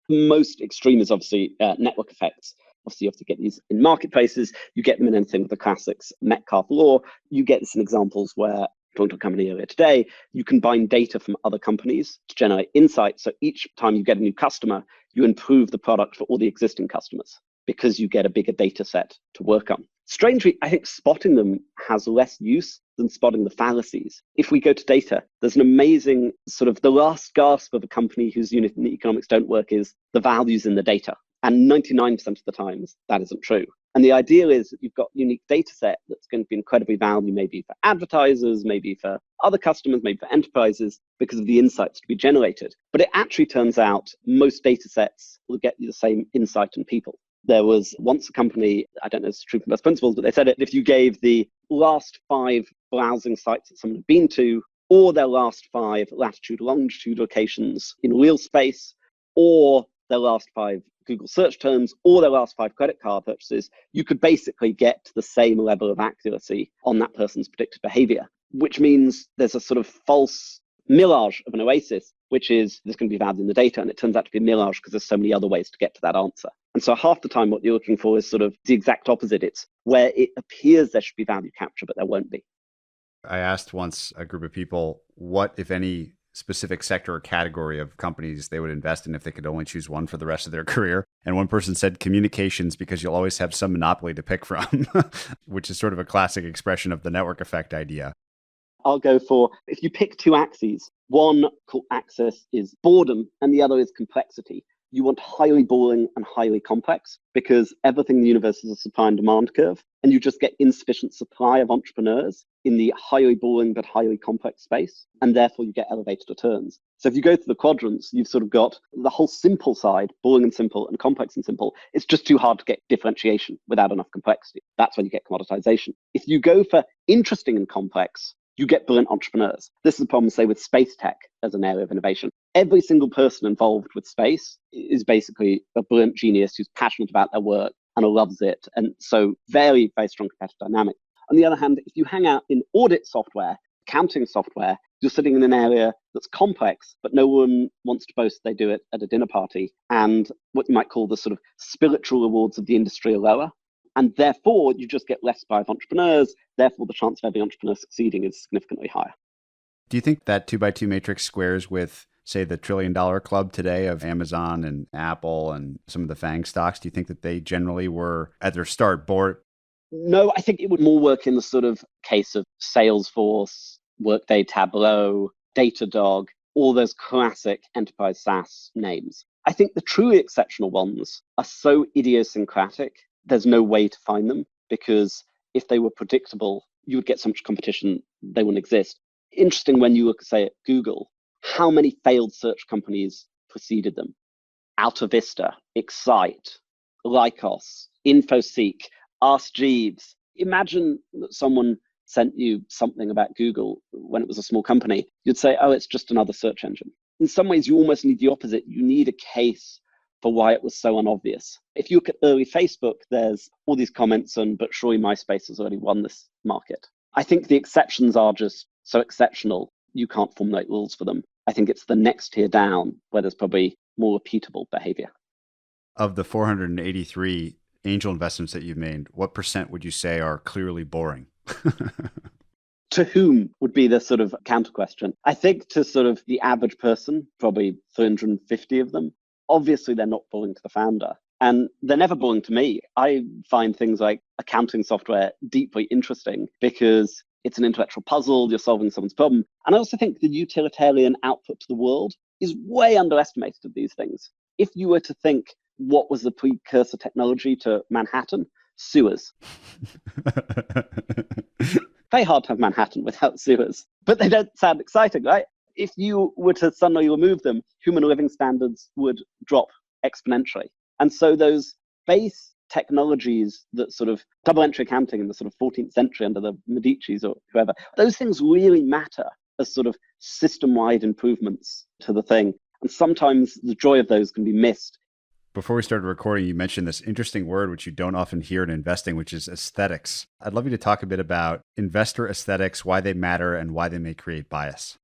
Most extreme is obviously network effects. Obviously, you have to get these in marketplaces. You get them in anything with the classics, Metcalfe law. You get this in examples where, talking to a company earlier today, you combine data from other companies to generate insights. So each time you get a new customer, you improve the product for all the existing customers because you get a bigger data set to work on. Strangely, I think spotting them has less use than spotting the fallacies. If we go to data, there's an amazing sort of the last gasp of a company whose unit economics don't work is the values in the data. And 99% of the times that isn't true. And the idea is that you've got a unique data set that's going to be incredibly valuable, maybe for advertisers, maybe for other customers, maybe for enterprises, because of the insights to be generated. But it actually turns out most data sets will get you the same insight in people. There was once a company, I don't know if it's true from best principles, but they said that if you gave the last 5 browsing sites that someone had been to, or their last 5 latitude, longitude locations in real space, or their last 5 Google search terms, or their last 5 credit card purchases, you could basically get to the same level of accuracy on that person's predicted behavior, which means there's a sort of false mirage of an oasis, which is there's going to be value in the data, and it turns out to be a mirage because there's so many other ways to get to that answer. And so half the time what you're looking for is sort of the exact opposite. It's where it appears there should be value capture, but there won't be. I asked once a group of people what, if any, specific sector or category of companies they would invest in if they could only choose one for the rest of their career. And one person said communications, because you'll always have some monopoly to pick from, which is sort of a classic expression of the network effect idea. I'll go for, if you pick 2 axes, one axis is boredom and the other is complexity. You want highly boring and highly complex because everything in the universe is a supply and demand curve, and you just get insufficient supply of entrepreneurs in the highly boring but highly complex space, and therefore you get elevated returns. So if you go through the quadrants, you've sort of got the whole simple side, boring and simple and complex and simple. It's just too hard to get differentiation without enough complexity. That's when you get commoditization. If you go for interesting and complex, you get brilliant entrepreneurs. This is a problem, say, with space tech as an area of innovation. Every single person involved with space is basically a brilliant genius who's passionate about their work and loves it. And so very, very strong competitive dynamic. On the other hand, if you hang out in audit software, accounting software, you're sitting in an area that's complex, but no one wants to boast they do it at a dinner party. And what you might call the sort of spiritual rewards of the industry are lower. And therefore, you just get less supply of entrepreneurs. Therefore, the chance of every entrepreneur succeeding is significantly higher. Do you think that 2x2 matrix squares with, say, the $1 trillion club today of Amazon and Apple and some of the FANG stocks? Do you think that they generally were, at their start, bored? No, I think it would more work in the sort of case of Salesforce, Workday, Tableau, Datadog, all those classic enterprise SaaS names. I think the truly exceptional ones are so idiosyncratic, there's no way to find them, because if they were predictable, you would get so much competition, they wouldn't exist. Interesting when you look, say, at Google, how many failed search companies preceded them? Alta Vista, Excite, Lycos, InfoSeek, Ask Jeeves. Imagine that someone sent you something about Google when it was a small company. You'd say, oh, it's just another search engine. In some ways, you almost need the opposite. You need a case for why it was so unobvious. If you look at early Facebook, there's all these comments on, but surely MySpace has already won this market. I think the exceptions are just so exceptional, you can't formulate rules for them. I think it's the next tier down where there's probably more repeatable behavior. Of the 483 angel investments that you've made, what % would you say are clearly boring? To whom would be the sort of counter question? I think to sort of the average person, probably 350 of them. Obviously, they're not boring to the founder, and they're never boring to me. I find things like accounting software deeply interesting because it's an intellectual puzzle, you're solving someone's problem. And I also think the utilitarian output to the world is way underestimated of these things. If you were to think what was the precursor technology to Manhattan, sewers. Very hard to have Manhattan without sewers, but they don't sound exciting, right? If you were to suddenly remove them, human living standards would drop exponentially. And so those base technologies that sort of double entry accounting in the sort of 14th century under the Medicis or whoever, those things really matter as sort of system-wide improvements to the thing. And sometimes the joy of those can be missed. Before we started recording, you mentioned this interesting word, which you don't often hear in investing, which is aesthetics. I'd love you to talk a bit about investor aesthetics, why they matter, and why they may create bias.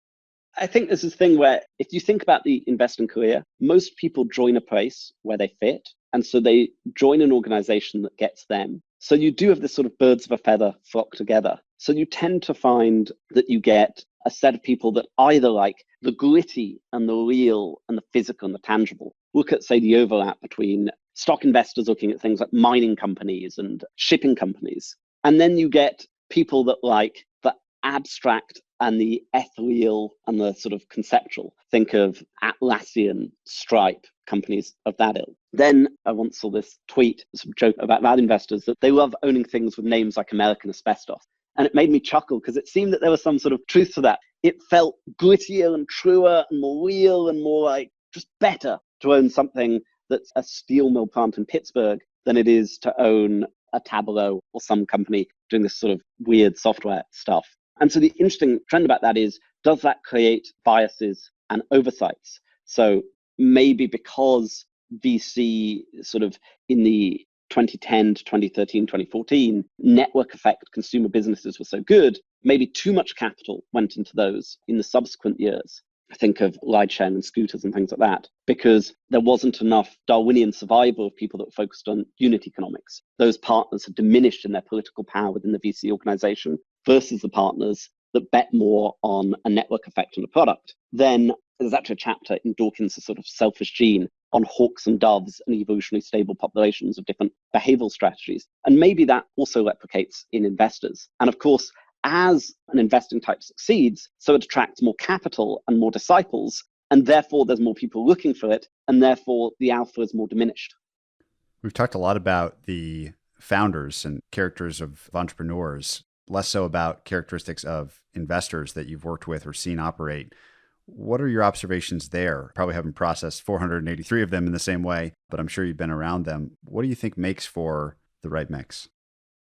I think there's this thing where if you think about the investing career, most people join a place where they fit And so they join an organization that gets them. So you do have this sort of birds of a feather flock together. So you tend to find that you get a set of people that either like the gritty and the real and the physical and the tangible. Look at, say, the overlap between stock investors looking at things like mining companies and shipping companies. And then you get people that like the abstract and the ethereal and the sort of conceptual. Think of Atlassian, Stripe, companies of that ilk. Then I once saw this tweet, some joke about value investors, that they love owning things with names like American Asbestos. And it made me chuckle because it seemed that there was some sort of truth to that. It felt grittier and truer and more real and more like just better to own something that's a steel mill plant in Pittsburgh than it is to own a Tableau or some company doing this sort of weird software stuff. And so the interesting trend about that is, does that create biases and oversights? So maybe because VC sort of in the 2010 to 2013, 2014, network effect consumer businesses were so good, maybe too much capital went into those in the subsequent years. I think of ride sharing and scooters and things like that, because there wasn't enough Darwinian survival of people that were focused on unit economics. Those partners had diminished in their political power within the VC organization versus the partners that bet more on a network effect on a product. Then there's actually a chapter in Dawkins' sort of selfish gene on hawks and doves and evolutionarily stable populations of different behavioral strategies. And maybe that also replicates in investors. And of course, as an investing type succeeds, so it attracts more capital and more disciples, and therefore there's more people looking for it, and therefore the alpha is more diminished. We've talked a lot about the founders and characters of entrepreneurs, less so about characteristics of investors that you've worked with or seen operate. What are your observations there? Probably haven't processed 483 of them in the same way, but I'm sure you've been around them. What do you think makes for the right mix?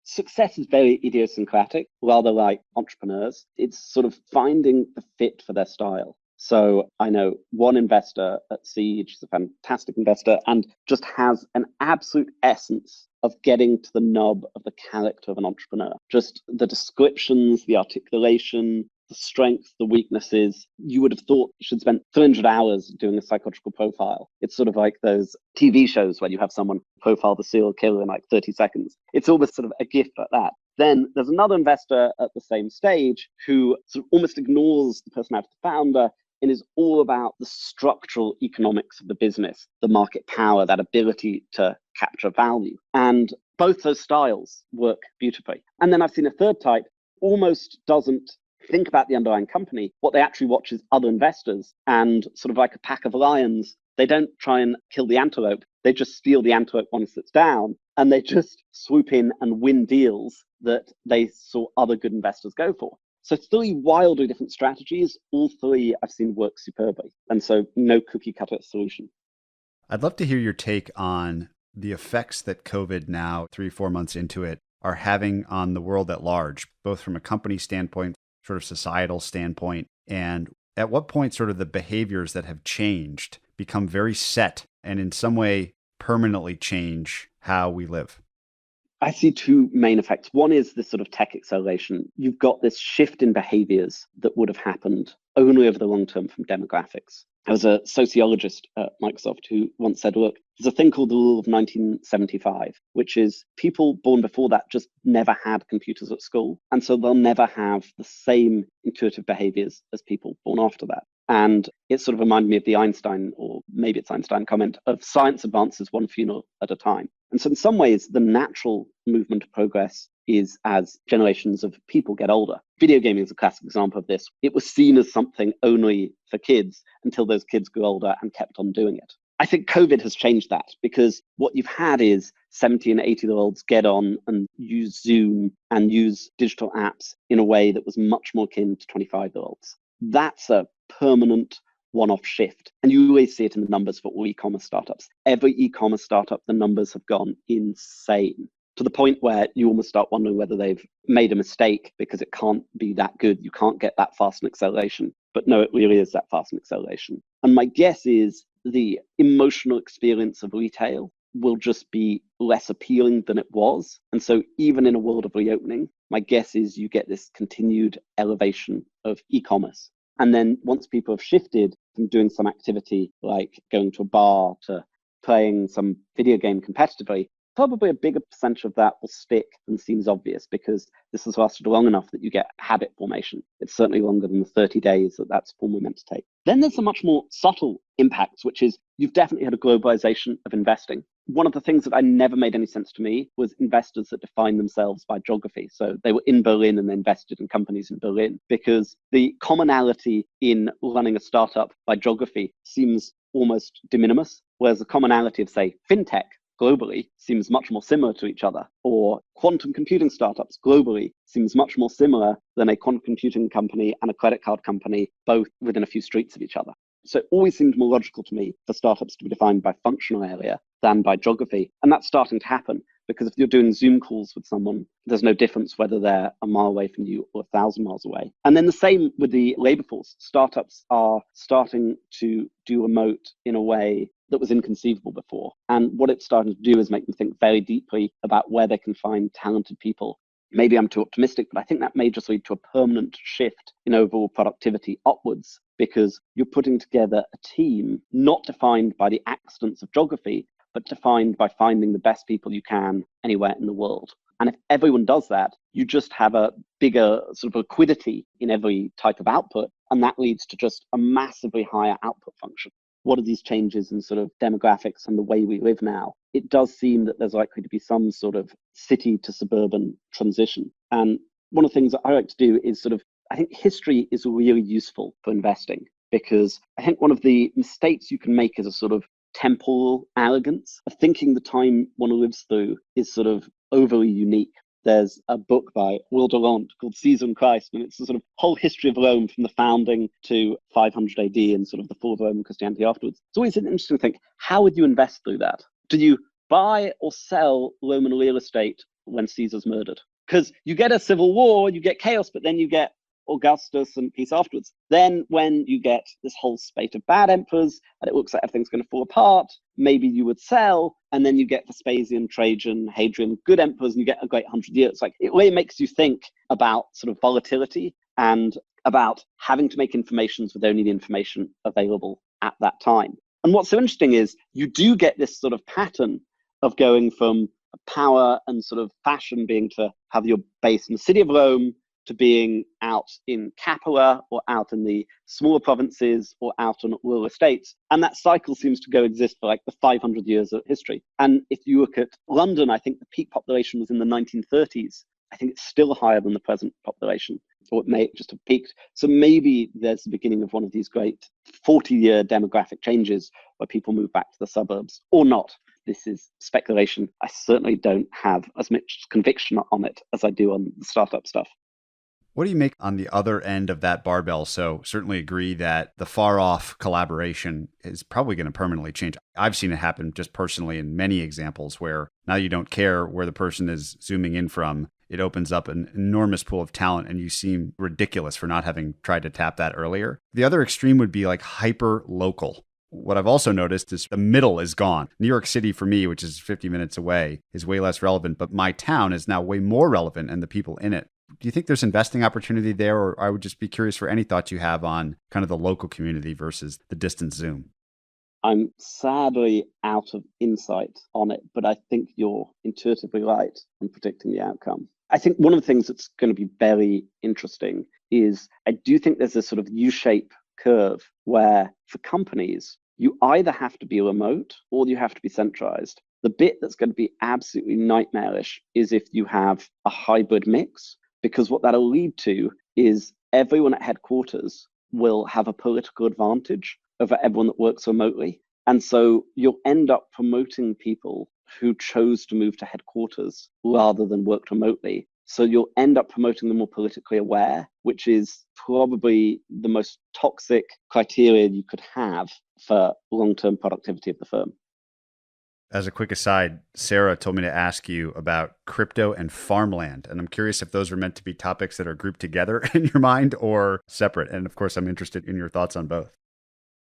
Success is very idiosyncratic, rather like entrepreneurs. It's sort of finding the fit for their style. So I know one investor at Siege is a fantastic investor and just has an absolute essence of getting to the nub of the character of an entrepreneur. Just the descriptions, the articulation, the strengths, the weaknesses. You would have thought you should spend 300 hours doing a psychological profile. It's sort of like those TV shows where you have someone profile the serial killer in like 30 seconds. It's almost sort of a gift like that. Then there's another investor at the same stage who sort of almost ignores the personality of the founder and is all about the structural economics of the business, the market power, that ability to capture value. And both those styles work beautifully. And then I've seen a third type, almost doesn't think about the underlying company. What they actually watch is other investors, and sort of like a pack of lions, they don't try and kill the antelope. They just steal the antelope once it's down, and they just swoop in and win deals that they saw other good investors go for. So 3 wildly different strategies, all 3 I've seen work superbly. And so no cookie cutter solution. I'd love to hear your take on the effects that COVID now, 3-4 months into it, are having on the world at large, both from a company standpoint, sort of societal standpoint, and at what point sort of the behaviors that have changed become very set and in some way permanently change how we live. I see 2 main effects. One is this sort of tech acceleration. You've got this shift in behaviors that would have happened only over the long term from demographics. There was a sociologist at Microsoft who once said, look, there's a thing called the rule of 1975, which is people born before that just never had computers at school. And so they'll never have the same intuitive behaviors as people born after that. And it sort of reminded me of the Einstein, or maybe it's Einstein comment, of science advances one funeral at a time. And so in some ways, the natural movement of progress is as generations of people get older. Video gaming is a classic example of this. It was seen as something only for kids until those kids grew older and kept on doing it. I think COVID has changed that, because what you've had is 70 and 80-year-olds get on and use Zoom and use digital apps in a way that was much more akin to 25-year-olds. That's a permanent one-off shift. And you always see it in the numbers for all e-commerce startups. Every e-commerce startup, the numbers have gone insane, to the point where you almost start wondering whether they've made a mistake, because it can't be that good. You can't get that fast an acceleration. But no, it really is that fast an acceleration. And my guess is the emotional experience of retail will just be less appealing than it was. And so even in a world of reopening, my guess is you get this continued elevation of e-commerce. And then once people have shifted from doing some activity like going to a bar to playing some video game competitively, probably a bigger percentage of that will stick than seems obvious because this has lasted long enough that you get habit formation. It's certainly longer than the 30 days that that's formally meant to take. Then there's a much more subtle impact, which is you've definitely had a globalization of investing. One of the things that I never made any sense to me was investors that define themselves by geography. So they were in Berlin and they invested in companies in Berlin because the commonality in running a startup by geography seems almost de minimis, whereas the commonality of, say, fintech globally seems much more similar to each other, or quantum computing startups globally seems much more similar than a quantum computing company and a credit card company, both within a few streets of each other. So it always seemed more logical to me for startups to be defined by functional area than by geography. And that's starting to happen because if you're doing Zoom calls with someone, there's no difference whether they're a mile away from you or 1,000 miles away. And then the same with the labor force. Startups are starting to do remote in a way that was inconceivable before. And what it's starting to do is make them think very deeply about where they can find talented people. Maybe I'm too optimistic, but I think that may just lead to a permanent shift in overall productivity upwards because you're putting together a team not defined by the accidents of geography, but defined by finding the best people you can anywhere in the world. And if everyone does that, you just have a bigger sort of liquidity in every type of output. And that leads to just a massively higher output function. What are these changes in sort of demographics and the way we live now? It does seem that there's likely to be some sort of city to suburban transition. And one of the things that I like to do is I think history is really useful for investing because I think one of the mistakes you can make is a sort of temporal arrogance of thinking the time one lives through is sort of overly unique. There's a book by Will Durant called Caesar and Christ, and it's the sort of whole history of Rome from the founding to 500 AD and sort of the fall of Roman Christianity afterwards. It's always interesting to think, how would you invest through that? Do you buy or sell Roman real estate when Caesar's murdered? Because you get a civil war, you get chaos, but then you get Augustus and peace afterwards. Then when you get this whole spate of bad emperors and it looks like everything's going to fall apart, maybe you would sell, and then you get Vespasian, Trajan, Hadrian, good emperors, and you get a great 100 years. Like it really makes you think about sort of volatility and about having to make informations with only the information available at that time. And what's so interesting is you do get this sort of pattern of going from power and sort of fashion being to have your base in the city of Rome to being out in Capua or out in the smaller provinces or out on rural estates. And that cycle seems to exist for like the 500 years of history. And if you look at London, I think the peak population was in the 1930s. I think it's still higher than the present population, or it may just have peaked. So maybe there's the beginning of one of these great 40-year demographic changes where people move back to the suburbs or not. This is speculation. I certainly don't have as much conviction on it as I do on the startup stuff. What do you make on the other end of that barbell? So certainly agree that the far off collaboration is probably going to permanently change. I've seen it happen just personally in many examples where now you don't care where the person is zooming in from. It opens up an enormous pool of talent and you seem ridiculous for not having tried to tap that earlier. The other extreme would be like hyper local. What I've also noticed is the middle is gone. New York City for me, which is 50 minutes away, is way less relevant, but my town is now way more relevant and the people in it. Do you think there's investing opportunity there? Or I would just be curious for any thoughts you have on kind of the local community versus the distant Zoom. I'm sadly out of insight on it, but I think you're intuitively right in predicting the outcome. I think one of the things that's going to be very interesting is I do think there's a sort of U-shape curve where for companies, you either have to be remote or you have to be centralized. The bit that's going to be absolutely nightmarish is if you have a hybrid mix, because what that'll lead to is everyone at headquarters will have a political advantage over everyone that works remotely. And so you'll end up promoting people who chose to move to headquarters rather than work remotely. So you'll end up promoting the more politically aware, which is probably the most toxic criteria you could have for long-term productivity of the firm. As a quick aside, Sarah told me to ask you about crypto and farmland. And I'm curious if those are meant to be topics that are grouped together in your mind or separate. And of course, I'm interested in your thoughts on both.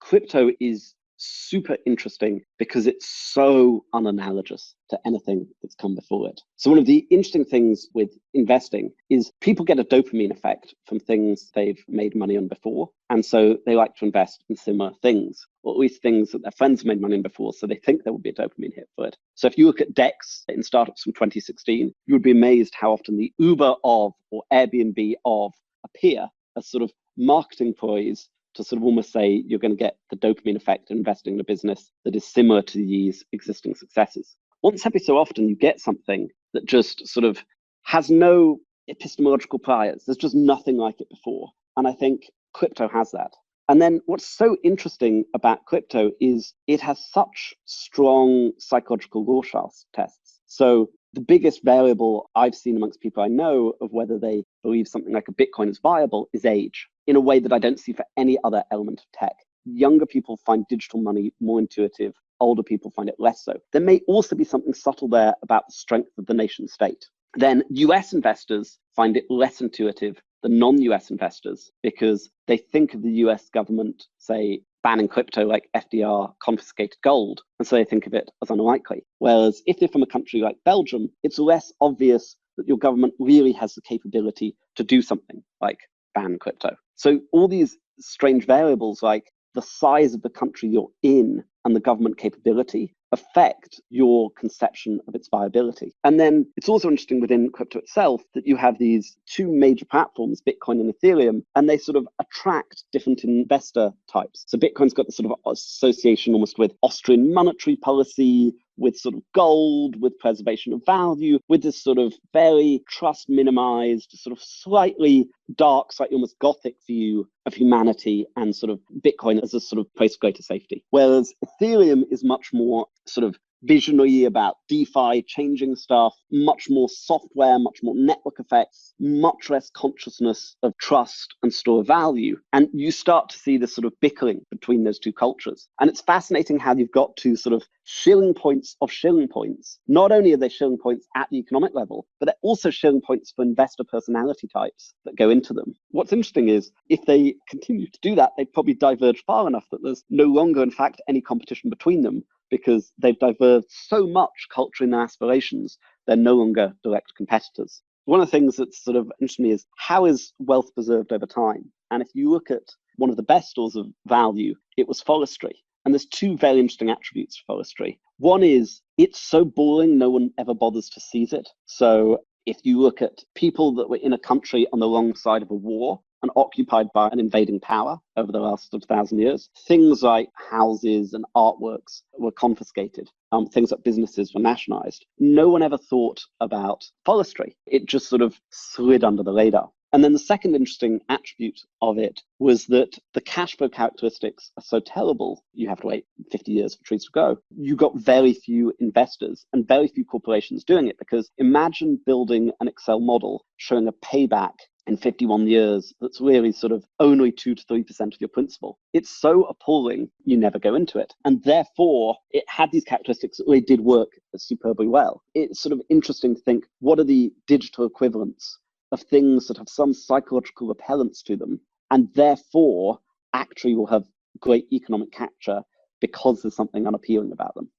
Crypto is super interesting because it's so unanalogous to anything that's come before it. So one of the interesting things with investing is people get a dopamine effect from things they've made money on before. And so they like to invest in similar things, or at least things that their friends made money on before. So they think there will be a dopamine hit for it. So if you look at DEX in startups from 2016, you would be amazed how often the Uber of or Airbnb of appear as sort of marketing ploys to sort of almost say you're going to get the dopamine effect of investing in a business that is similar to these existing successes. Once every so often, you get something that just sort of has no epistemological priors. There's just nothing like it before. And I think crypto has that. And then what's so interesting about crypto is it has such strong psychological Rorschach tests. So the biggest variable I've seen amongst people I know of whether they believe something like a Bitcoin is viable is age, in a way that I don't see for any other element of tech. Younger people find digital money more intuitive. Older people find it less so. There may also be something subtle there about the strength of the nation state. Then US investors find it less intuitive than non-US investors because they think of the US government, say, banning crypto like FDR confiscated gold, and so they think of it as unlikely. Whereas if they're from a country like Belgium, it's less obvious that your government really has the capability to do something like ban crypto. So all these strange variables like the size of the country you're in and the government capability affect your conception of its viability. And then it's also interesting within crypto itself that you have these two major platforms, Bitcoin and Ethereum, and they sort of attract different investor types. So Bitcoin's got this sort of association almost with Austrian monetary policy, with sort of gold, with preservation of value, with this sort of very trust minimized, sort of slightly dark, slightly almost gothic view of humanity and sort of Bitcoin as a sort of place of greater safety. Whereas Ethereum is much more sort of visionary about DeFi, changing stuff, much more software, much more network effects, much less consciousness of trust and store value. And you start to see this sort of bickering between those two cultures. And it's fascinating how you've got two sort of shilling points of shilling points. Not only are they shilling points at the economic level, but they're also shilling points for investor personality types that go into them. What's interesting is if they continue to do that, they'd probably diverge far enough that there's no longer, in fact, any competition between them, because they've diverged so much culture in their aspirations, they're no longer direct competitors. One of the things that's sort of interesting to me is how is wealth preserved over time? And if you look at one of the best stores of value, it was forestry. And there's two very interesting attributes for forestry. One is it's so boring, no one ever bothers to seize it. So if you look at people that were in a country on the wrong side of a war, and occupied by an invading power over the last 1,000 years. Things like houses and artworks were confiscated. Things like businesses were nationalized. No one ever thought about forestry. It just sort of slid under the radar. And then the second interesting attribute of it was that the cash flow characteristics are so terrible, you have to wait 50 years for trees to grow. You got very few investors and very few corporations doing it, because imagine building an Excel model showing a payback in 51 years that's really sort of only 2 to 3% of your principal. It's so appalling, you never go into it. And therefore, it had these characteristics that really did work superbly well. It's sort of interesting to think, what are the digital equivalents of things that have some psychological repellence to them, and therefore actually will have great economic capture because there's something unappealing about them.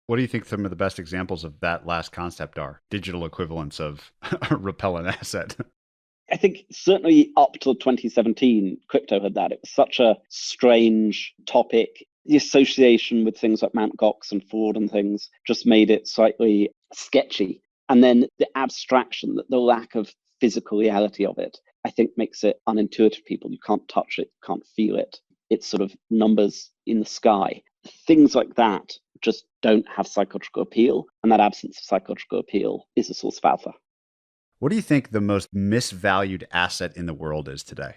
What do you think some of the best examples of that last concept are? Digital equivalents of a repellent asset. I think certainly up till 2017, crypto had that. It was such a strange topic. The association with things like Mt. Gox and fraud and things just made it slightly sketchy. And then the abstraction, the lack of physical reality of it, I think makes it unintuitive to people. You can't touch it, can't feel it. It's sort of numbers in the sky. Things like that just don't have psychological appeal. And that absence of psychological appeal is a source of alpha. What do you think the most misvalued asset in the world is today?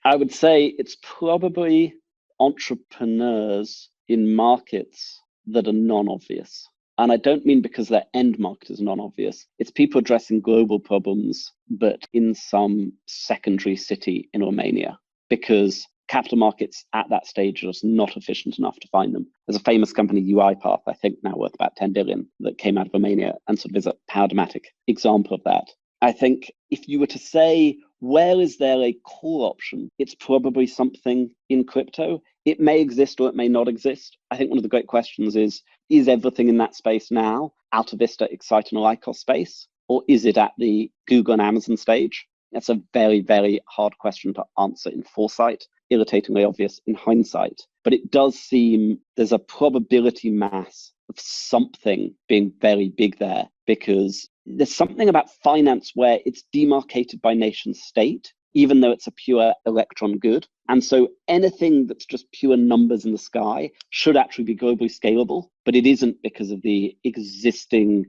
I would say it's probably entrepreneurs in markets that are non-obvious. And I don't mean because their end market is non-obvious. It's people addressing global problems, but in some secondary city in Romania, because capital markets at that stage are just not efficient enough to find them. There's a famous company, UiPath, I think now worth about 10 billion, that came out of Romania and sort of is a paradigmatic example of that. I think if you were to say, where is there a call option? It's probably something in crypto. It may exist or it may not exist. I think one of the great questions is everything in that space now Alta Vista, Excite, and Lycos space, or is it at the Google and Amazon stage? That's a very, very hard question to answer in foresight, irritatingly obvious in hindsight. But it does seem there's a probability mass of something being very big there, because there's something about finance where it's demarcated by nation state, even though it's a pure electron good. And so anything that's just pure numbers in the sky should actually be globally scalable, but it isn't because of the existing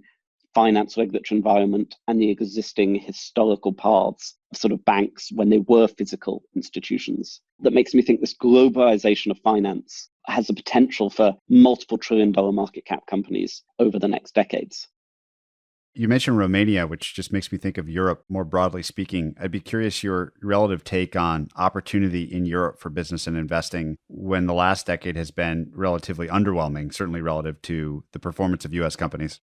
finance regulatory environment and the existing historical paths of sort of banks when they were physical institutions. That makes me think this globalization of finance has the potential for multiple $1 trillion market cap companies over the next decades. You mentioned Romania, which just makes me think of Europe more broadly speaking. I'd be curious your relative take on opportunity in Europe for business and investing when the last decade has been relatively underwhelming, certainly relative to the performance of US companies.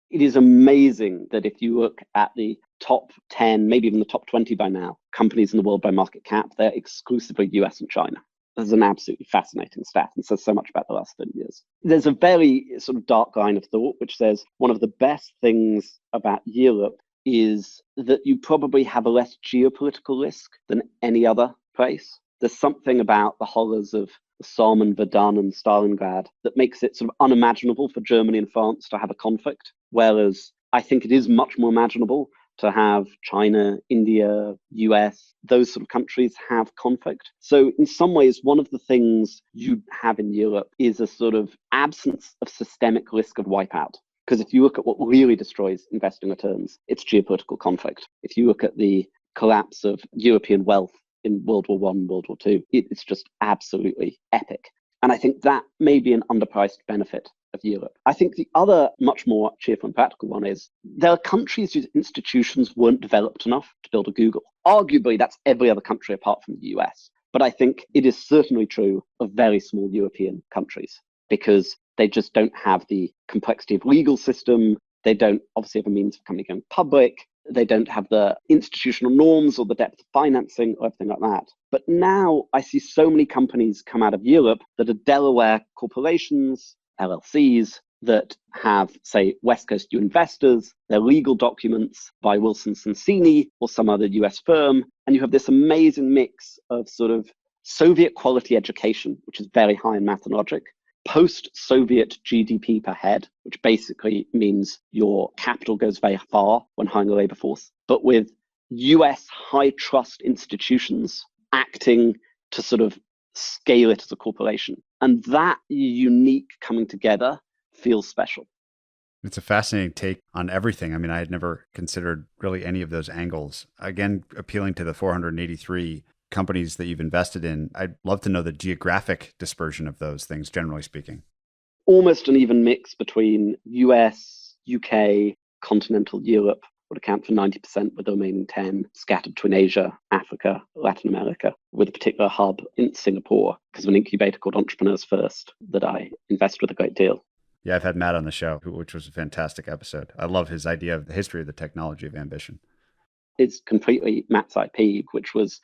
It is amazing that if you look at the top 10, maybe even the top 20 by now, companies in the world by market cap, they're exclusively US and China. That's an absolutely fascinating stat and says so much about the last 30 years. There's a very sort of dark line of thought, which says one of the best things about Europe is that you probably have a less geopolitical risk than any other place. There's something about the horrors of the Somme and Verdun and Stalingrad that makes it sort of unimaginable for Germany and France to have a conflict, whereas I think it is much more imaginable to have China, India, US, those sort of countries have conflict. So in some ways, one of the things you have in Europe is a sort of absence of systemic risk of wipeout. Because if you look at what really destroys investing returns, it's geopolitical conflict. If you look at the collapse of European wealth in World War I, World War II, it's just absolutely epic. And I think that may be an underpriced benefit of Europe. I think the other much more cheerful and practical one is there are countries whose institutions weren't developed enough to build a Google. Arguably, that's every other country apart from the US. But I think it is certainly true of very small European countries because they just don't have the complexity of legal system. They don't obviously have a means of a company going public. They don't have the institutional norms or the depth of financing or everything like that. But now I see so many companies come out of Europe that are Delaware corporations, LLCs, that have, say, West Coast U investors, their legal documents by Wilson Sonsini or some other US firm. And you have this amazing mix of sort of Soviet quality education, which is very high in math and logic, post-Soviet GDP per head, which basically means your capital goes very far when hiring a labor force, but with US high trust institutions acting to sort of scale it as a corporation. And that unique coming together feels special. It's a fascinating take on everything. I mean, I had never considered really any of those angles. Again, appealing to the 483 companies that you've invested in, I'd love to know the geographic dispersion of those things, generally speaking. Almost an even mix between US, UK, continental Europe would account for 90%, with the remaining 10 scattered between Asia, Africa, Latin America, with a particular hub in Singapore because of an incubator called Entrepreneurs First that I invest with a great deal. Yeah, I've had Matt on the show, which was a fantastic episode. I love his idea of the history of the technology of ambition. It's completely Matt's IP, which was,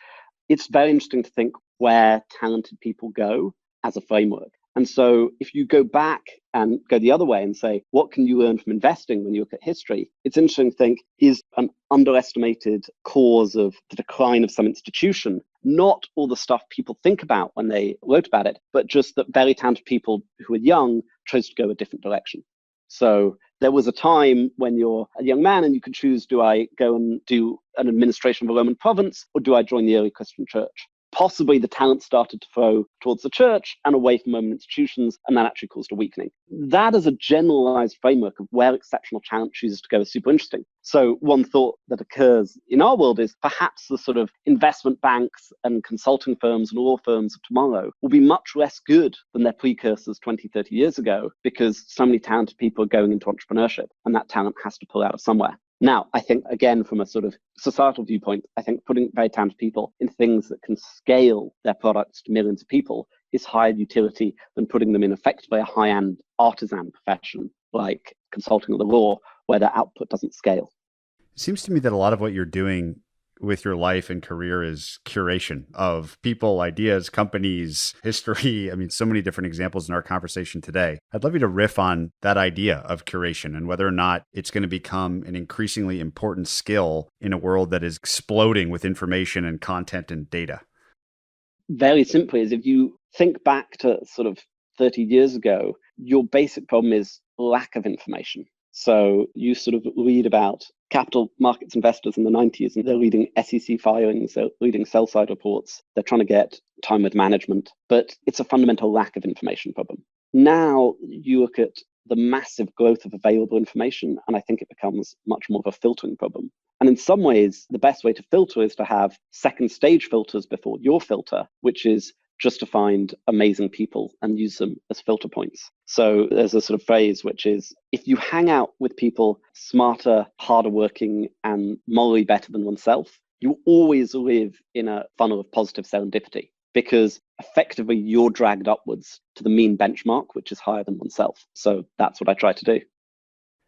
it's very interesting to think where talented people go as a framework. And so if you go back and go the other way and say, what can you learn from investing when you look at history? It's interesting to think, is an underestimated cause of the decline of some institution not all the stuff people think about when they wrote about it, but just that very talented people who were young chose to go a different direction. So there was a time when you're a young man and you could choose, do I go and do an administration of a Roman province, or do I join the early Christian church? Possibly the talent started to flow towards the church and away from Roman institutions, and that actually caused a weakening. That as a generalized framework of where exceptional talent chooses to go is super interesting. So one thought that occurs in our world is perhaps the sort of investment banks and consulting firms and law firms of tomorrow will be much less good than their precursors 20, 30 years ago, because so many talented people are going into entrepreneurship, and that talent has to pull out of somewhere. Now, I think, again, from a sort of societal viewpoint, I think putting very talented people in things that can scale their products to millions of people is higher utility than putting them in effectively a high-end artisan profession like consulting or the law, where their output doesn't scale. It seems to me that a lot of what you're doing with your life and career is curation of people, ideas, companies, history. I mean, so many different examples in our conversation today. I'd love you to riff on that idea of curation and whether or not it's going to become an increasingly important skill in a world that is exploding with information and content and data. Very simply, is if you think back to sort of 30 years ago, your basic problem is lack of information. So you sort of read about capital markets investors in the 90s, and they're reading SEC filings, they're reading sell-side reports, they're trying to get time with management, but it's a fundamental lack of information problem. Now you look at the massive growth of available information, and I think it becomes much more of a filtering problem. And in some ways, the best way to filter is to have second stage filters before your filter, which is just to find amazing people and use them as filter points. So there's a sort of phrase, which is, if you hang out with people smarter, harder working, and morally better than oneself, you always live in a funnel of positive serendipity, because effectively you're dragged upwards to the mean benchmark, which is higher than oneself. So that's what I try to do.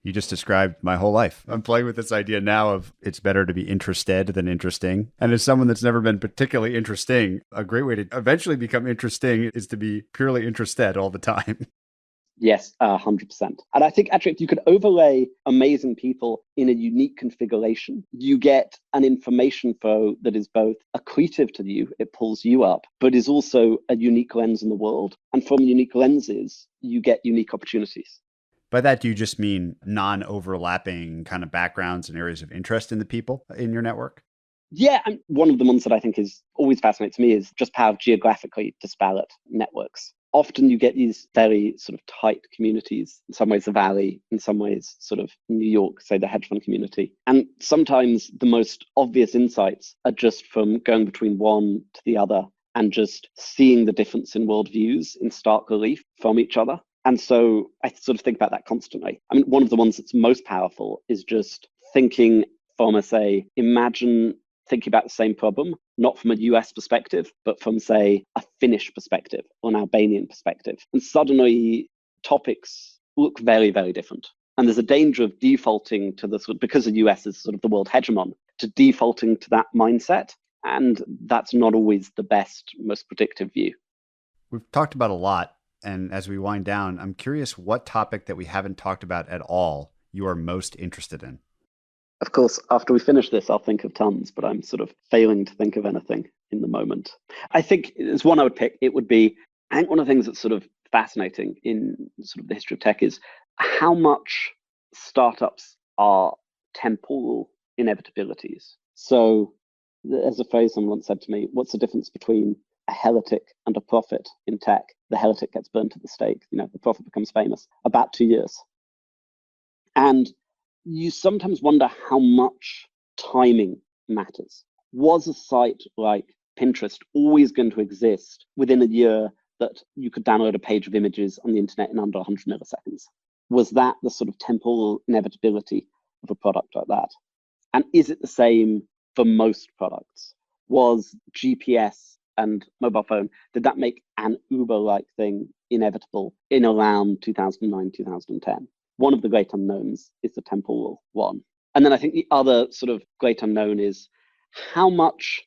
You just described my whole life. I'm playing with this idea now of it's better to be interested than interesting. And as someone that's never been particularly interesting, a great way to eventually become interesting is to be purely interested all the time. Yes, 100%. And I think actually, if you could overlay amazing people in a unique configuration, you get an information flow that is both accretive to you, it pulls you up, but is also a unique lens in the world. And from unique lenses, you get unique opportunities. By that, do you just mean non-overlapping kind of backgrounds and areas of interest in the people in your network? Yeah, and one of the ones that I think is always fascinates me is just how geographically disparate networks. Often you get these very sort of tight communities, in some ways the Valley, in some ways sort of New York, say the hedge fund community. And sometimes the most obvious insights are just from going between one to the other and just seeing the difference in worldviews in stark relief from each other. And so I sort of think about that constantly. I mean, one of the ones that's most powerful is just thinking from imagine thinking about the same problem, not from a US perspective, but from, say, a Finnish perspective or an Albanian perspective. And suddenly topics look very, very different. And there's a danger of defaulting to the sort of, because the US is sort of the world hegemon, to defaulting to that mindset. And that's not always the best, most predictive view. We've talked about a lot. And as we wind down, I'm curious what topic that we haven't talked about at all you are most interested in. Of course, after we finish this, I'll think of tons, but I'm sort of failing to think of anything in the moment. I think there's one I would pick. It would be, I think one of the things that's sort of fascinating in sort of the history of tech is how much startups are temporal inevitabilities. So there's a phrase someone once said to me, what's the difference between a heretic and a prophet in tech? The heretic gets burned at the stake, the prophet becomes famous. About 2 years. And you sometimes wonder how much timing matters. Was a site like Pinterest always going to exist within a year that you could download a page of images on the internet in under 100 milliseconds? Was that the sort of temporal inevitability of a product like that? And is it the same for most products? Was GPS and mobile phone, did that make an Uber-like thing inevitable in around 2009, 2010? One of the great unknowns is the temporal one. And then I think the other sort of great unknown is how much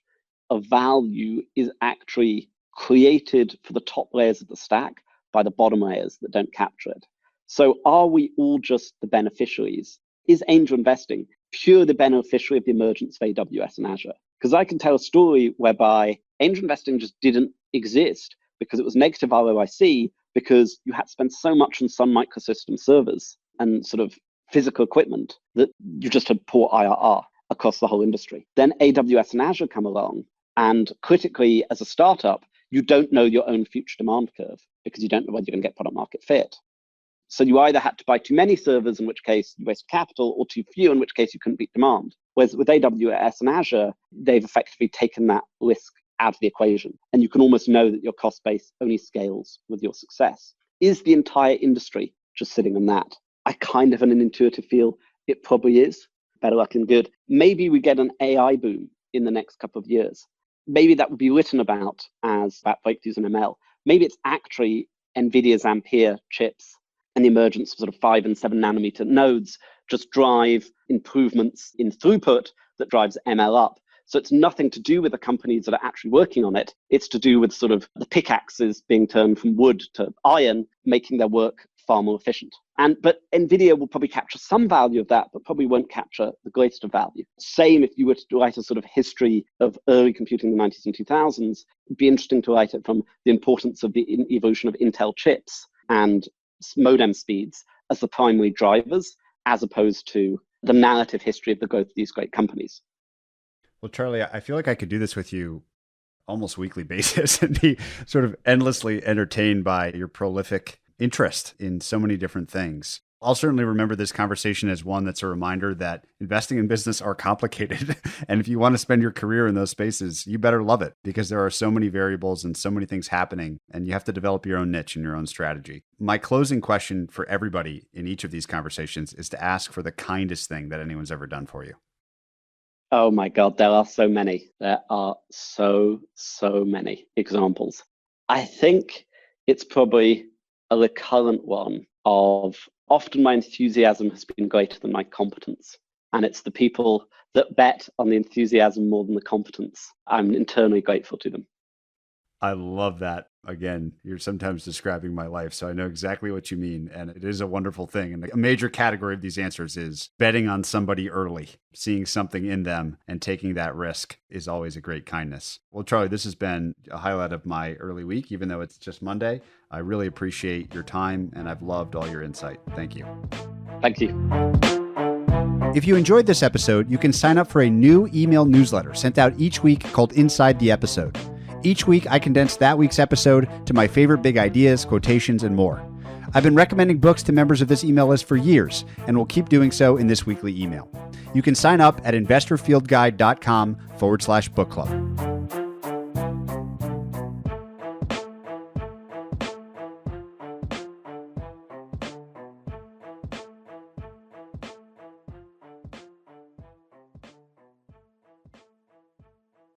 of value is actually created for the top layers of the stack by the bottom layers that don't capture it. So are we all just the beneficiaries? Is angel investing pure the beneficiary of the emergence of AWS and Azure? Because I can tell a story whereby angel investing just didn't exist because it was negative ROIC, because you had to spend so much on Sun Microsystem servers and sort of physical equipment that you just had poor IRR across the whole industry. Then AWS and Azure come along, and critically, as a startup, you don't know your own future demand curve because you don't know whether you're going to get product market fit. So you either had to buy too many servers, in which case you wasted capital, or too few, in which case you couldn't beat demand. Whereas with AWS and Azure, they've effectively taken that risk out of the equation. And you can almost know that your cost base only scales with your success. Is the entire industry just sitting on that? I kind of, in an intuitive feel, it probably is. Better luck than good. Maybe we get an AI boom in the next couple of years. Maybe that would be written about as about breakthroughs in ML. Maybe it's actually NVIDIA's Ampere chips and the emergence of sort of 5 and 7 nanometer nodes just drive improvements in throughput that drives ML up. So it's nothing to do with the companies that are actually working on it. It's to do with sort of the pickaxes being turned from wood to iron, making their work far more efficient. But NVIDIA will probably capture some value of that, but probably won't capture the greatest of value. Same if you were to write a sort of history of early computing in the 90s and 2000s, it'd be interesting to write it from the importance of the evolution of Intel chips and modem speeds as the primary drivers, as opposed to the narrative history of the growth of these great companies. Well, Charlie, I feel like I could do this with you almost weekly basis and be sort of endlessly entertained by your prolific interest in so many different things. I'll certainly remember this conversation as one that's a reminder that investing in business are complicated. And if you want to spend your career in those spaces, you better love it because there are so many variables and so many things happening, and you have to develop your own niche and your own strategy. My closing question for everybody in each of these conversations is to ask for the kindest thing that anyone's ever done for you. Oh my God, there are so many. There are so many examples. I think it's probably a recurrent one of often my enthusiasm has been greater than my competence. And it's the people that bet on the enthusiasm more than the competence. I'm internally grateful to them. I love that. Again, you're sometimes describing my life, so I know exactly what you mean. And it is a wonderful thing. And a major category of these answers is betting on somebody early, seeing something in them and taking that risk is always a great kindness. Well, Charlie, this has been a highlight of my early week, even though it's just Monday. I really appreciate your time and I've loved all your insight. Thank you. Thank you. If you enjoyed this episode, you can sign up for a new email newsletter sent out each week called Inside the Episode. Each week, I condense that week's episode to my favorite big ideas, quotations, and more. I've been recommending books to members of this email list for years, and will keep doing so in this weekly email. You can sign up at investorfieldguide.com/book club.